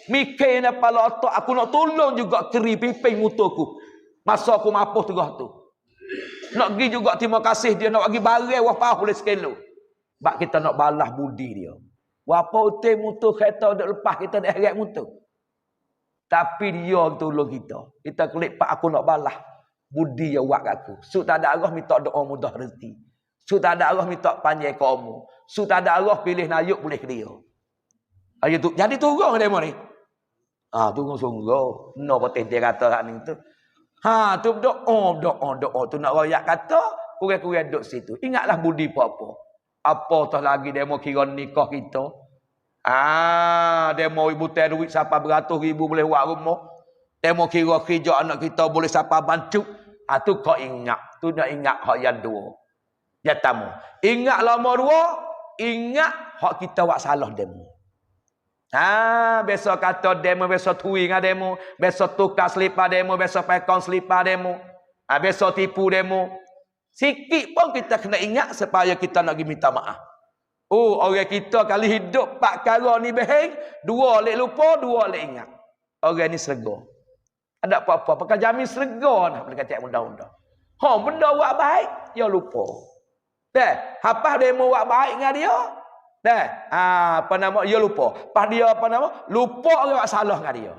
[SPEAKER 1] Mikir kepala otak aku nak tolong juga keri piping mutuku. Masa aku mapuh terah tu. Nak pergi juga terima kasih dia nak bagi barang wah boleh sekilo. Bak kita nak balas budi dia. Wapa utai mutu kereta dak lepas kita dak heret mutu. Tapi dia tolong kita. Kita klik pak aku nak balas budi dia buat kat aku. Su tak ada arah minta doa mudah rezeki. Su tak ada arah minta panjang kamu. Su tak ada arah pilih nayuk boleh ke dia. Ayo tu jadi turun demo ni. Turun sungguh. No poteh dia kata hak ni tu. Tu doa tu nak royak kata kurang-kurang duduk situ. Ingatlah budi apa-apa. Apa tah lagi demo kira nikah kita. Demo ibu teh duit siapa beratus ribu boleh buat rumah. Demo kira kerja anak kita boleh siapa bantu. Tu kau ingat. Tu nak ingat hak yang dua. Ya tamu. Ingat lama dua, ingat hak kita buat salah demo. Besok kata demo, besok tui dengan demo, besok tukar selipar demo, besok pekon selipar demo. Besok tipu demo. Sikit pun kita kena ingat supaya kita nak pergi minta maaf. Orang kita kali hidup 4 kara ni beheng, 2 lek lupa, 2 lek ingat. Orang ni serga. Ada apa-apa, pakai jamin serga nak boleh kata mudah-mudah. Benda buat baik, dia lupa. Hapah demo buat baik dengan dia. Dia lupa. Pas dia lupa orang buat salah dengan dia.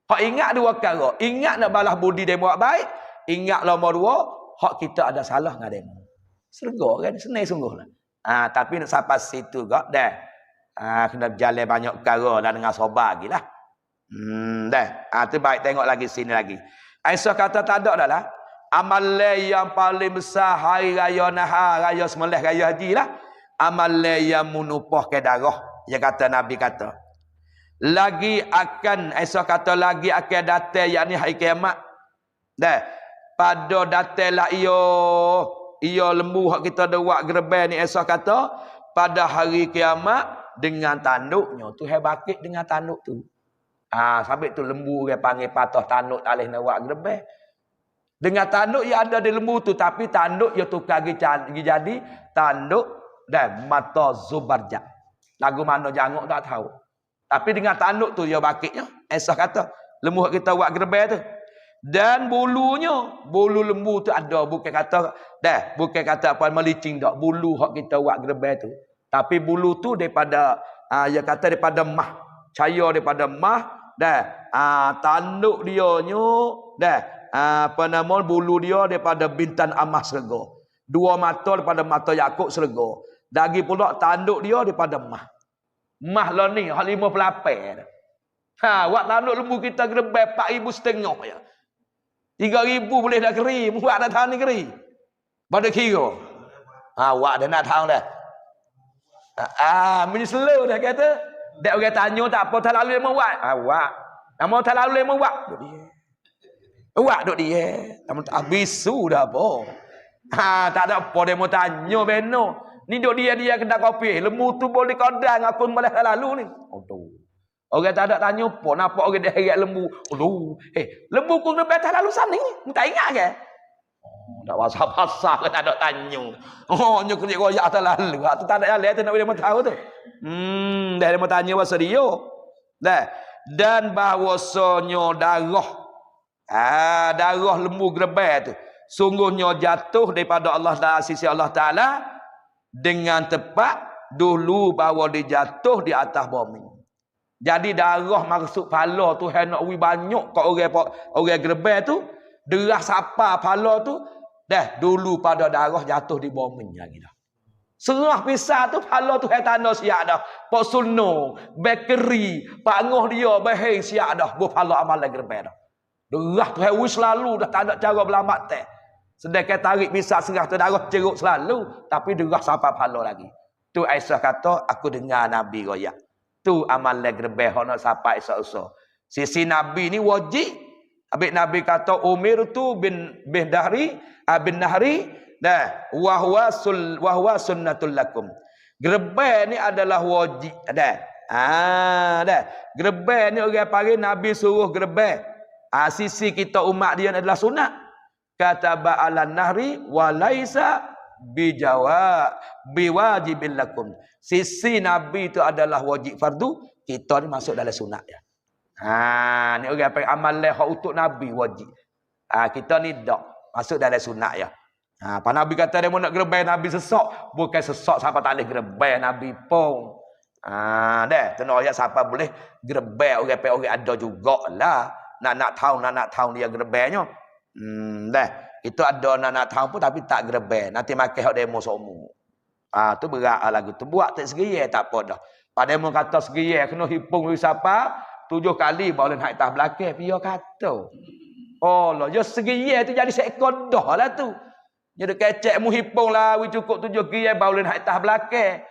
[SPEAKER 1] Hak ingat 2 perkara. Ingat nak balas budi demo buat baik, ingat nombor 2, hak kita ada salah dengan demo. Serga kan, senang sungguhlah. Tapi nak sampai situ gak kena berjalan banyak perkara dan dengan sabar gilah. Tu baik tengok lagi sini lagi. Aisyah kata tak ada dah lah. Amalan yang paling besar hari raya nahar, raya sembelih, raya haji lah. Amalan yang menupah ke darah. Yang kata Nabi kata. Lagi akan, Aisyah kata lagi akan datang yakni hari kiamat. Pada datang lah ia lembu hak kita ada buat gerbang ni. Aisyah kata pada hari kiamat dengan tanduknya. Tu hebakit dengan tanduk tu. Sampai tu lembu dia panggil patah tanduk tak boleh nak buat gerbang. Dengan tanduk yang ada di lembu tu, tapi tanduk yang tukar jadi tanduk dan mata zubarjat. Lagu mana janguk tak tahu. Tapi dengan tanduk tu dia bakitnya. Aisyah kata lembu yang kita buat gerbang tu. Dan bulunya, bulu lembu tu ada, bukan kata apa melicing dak. Bulu yang kita buat gerbang tu. Tapi bulu tu daripada dia kata daripada mah. Cahaya daripada mah tanduk dia nyo bulu dia daripada bintan emas serga. 2 mata daripada mata Yakub serga. Lagi pula tanduk dia daripada mah. Mah lah ni hak 58. Buat tanduk lembu kita gerbang 4,500 ya. 3,000 boleh dah keri, buat dah tahun ni keri. Pada kira. Buat dah nak tahun dah. Mesti slow dah kata. Dak orang tanya tak apa tak lalu dia buat. Buat. Nama tak lalu dia buat. Buat duk dia. Kamu tak bisu dah apa. Tak ada apa dia mau tanya beno. Ni duk dia kedai kopi. Lembu tu boleh kodang aku boleh lalu ni. Orang tak ada tanya apa. Nampak orang dia heret lembu. Lembu ku lebih tak lalu sana ni. Tak ingat ke? Tak pasal-pasal ke tak ada tanya. Nyo kerja royak tak lalu. Tu tak ada jalan tu nak dia mau tahu tu. Dah dia mau tanya pasal dia. Dan bahawasanya darah darah lembu gerbang tu sungguhnya jatuh daripada Allah Taala, sisi Allah Taala dengan tepat dulu bahawa dia jatuh di atas bumi. Jadi darah maksud pala tu nak banyak kat orang gerbang tu, derah siapa pala tu dulu pada darah jatuh di bumi lagi dah. Serah pisah tu pala tu tanda siap dah. Pak Suno, bakery, panguh dia baheng siap dah. Bu pala amal gerbang dah. Derah tu wis selalu dah tak ada cara belamat teh. Sedangkan tarik pisah serah tu darah ceruk selalu, tapi derah siapa pala lagi. Tu Aisyah kata aku dengar Nabi royak. Tu amal gerbang hok nak siapa Aisyah. Sisi Nabi ni wajib. Habis Nabi kata umirtu bin Nahri wahwa sunnatul lakum. Gerbang ni adalah wajib gerbang ni orang panggil Nabi suruh gerbang. Sisi kita umat dia adalah sunat. Kata ba'alan nahri wa laisa biwajibil lakum. Sisi Nabi itu adalah wajib fardu, kita ni masuk dalam sunat ya. Ni orang apa amal hak untuk Nabi wajib. Kita ni dak masuk dalam sunat ya. Pak Nabi kata dia mau nak gerebek Nabi sesok, bukan sesok sampai tak boleh gerebek Nabi pun. Tu nak ayat siapa boleh gerebek orang ada jugalah. Nak tahu dia gerebeknya. Itu ada nak tahu pun tapi tak gerebek. Nanti makan hak demo semua. Tu berat lagu tu. Buat tak segiyai tak apa dah. Pada demo kata segiyai kena hipung siapa 7 kali baru nak atas belakang dia kata. Oh lah, ya segiyai tu jadi seekor dah lah tu. Jadi kecek mu hipung lah, cukup 7 giyai baru nak atas belakang.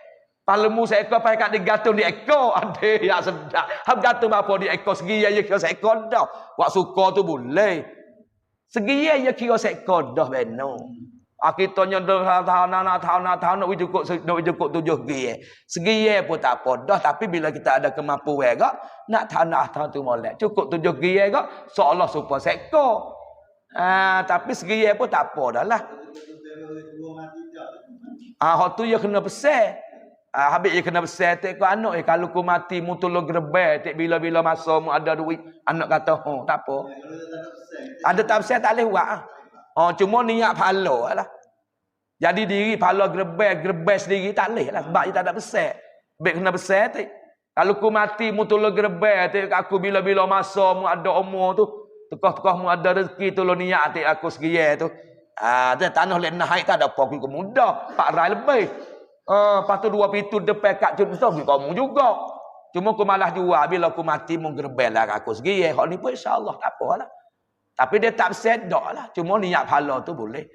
[SPEAKER 1] Palemu seekor pakai kat digantung di ekor. Ada yang sedap. Hab gantung apa di ekor segiyai ya kira seekor dah. Wak suka tu boleh. Segiyai ya kira seekor dah benar. Kita nak tahu nak cukup 7 giyai. Segiyai pun tak apa dah, tapi bila kita ada kemampuan gak nak tahu tu molek. Cukup 7 giyai gak seolah supaya seekor. Tapi segiyai pun tak apa dah lah. Hak tu ya kena besar. Habis dia kena besar tak anak kalau ku mati mu tolong gerebek tak bila-bila masa mu ada duit anak kata tak apa. Ada tak besar tak boleh buat. Cuma niat pahala lah. Jadi diri pahala gerebek sendiri tak boleh lah sebab dia tak ada besar. Baik kena besar tak. Kalau ku mati mu tolong gerebek tak aku bila-bila masa mu ada umur tu tekah-tekah mu ada rezeki tolong niat tak aku segiyai tu. Tanah lek naik tak ada apa aku mudah 4 rai lebih. Lepas tu 2 pintu depan kat contoh kamu juga. Cuma aku malah jual bila aku mati mu gerebek lah aku segiyai. Hak ni pun insya-Allah tak apalah. Tapi dia tak bersedak lah. Cuma niat pahala tu boleh.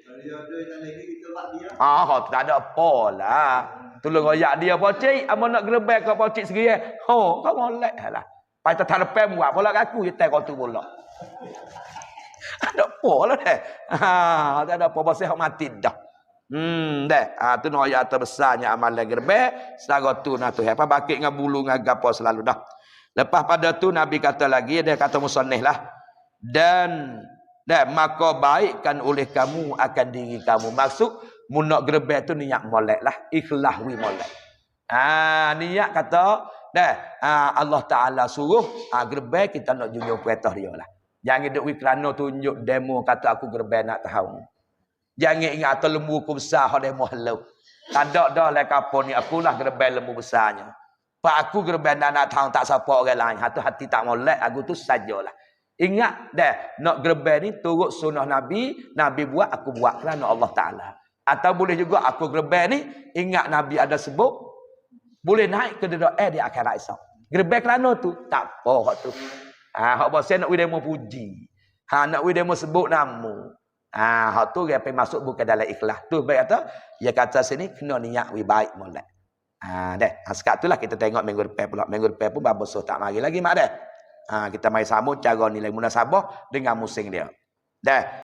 [SPEAKER 1] Tak ada apa lah. Tolong royak dia pocik. Amo nak gerebek kau pocik segiyai. Kau molek lah. Pai tak depan buat pula aku. Dia tak kau tu pula. Ada apa lah dah. Tak ada apa. Pasal hak mati dah. Tu nak ayat terbesarnya amal gerebek. Setara tu nak tu. Apa bakit dengan bulu dengan gapo selalu dah. Lepas pada tu Nabi kata lagi. Dia kata musannif lah. Dan maka baikkan oleh kamu akan diri kamu. Maksud mu nak gerebek tu niat molek lah. Ikhlas wi molek. Niat kata Allah Ta'ala suruh gerebek kita nak junjung perintah dia lah. Jangan duk wi kerana tunjuk demo kata aku gerebek nak tahu. Jangan ingat atau lembu aku besar hak demo halau. Tak ada dah lah kapo ni akulah gerebek lembu besarnya. Pak aku gerebek nak tahu tak siapa orang lain. Hati tak molek aku tu sajalah. Ingat nak gerebek ni turut sunnah Nabi buat aku buat kerana Allah Ta'ala. Atau boleh juga aku gerebek ni ingat Nabi ada sebut boleh naik ke doa di akhirat esok. Gerebek kerana tu tak apa hak tu. Hak bahasa nak demo puji. Nak demo sebut nama. Hak tu dia pergi masuk bukan dalam ikhlas. Tu baik kata dia kata sini kena niat wi baik molek. Sekat itulah kita tengok minggu depan pula. Minggu depan pun babosoh tak mari lagi mak dah. Kita mai sambung cara nilai munasabah dengan musim dia. Dah.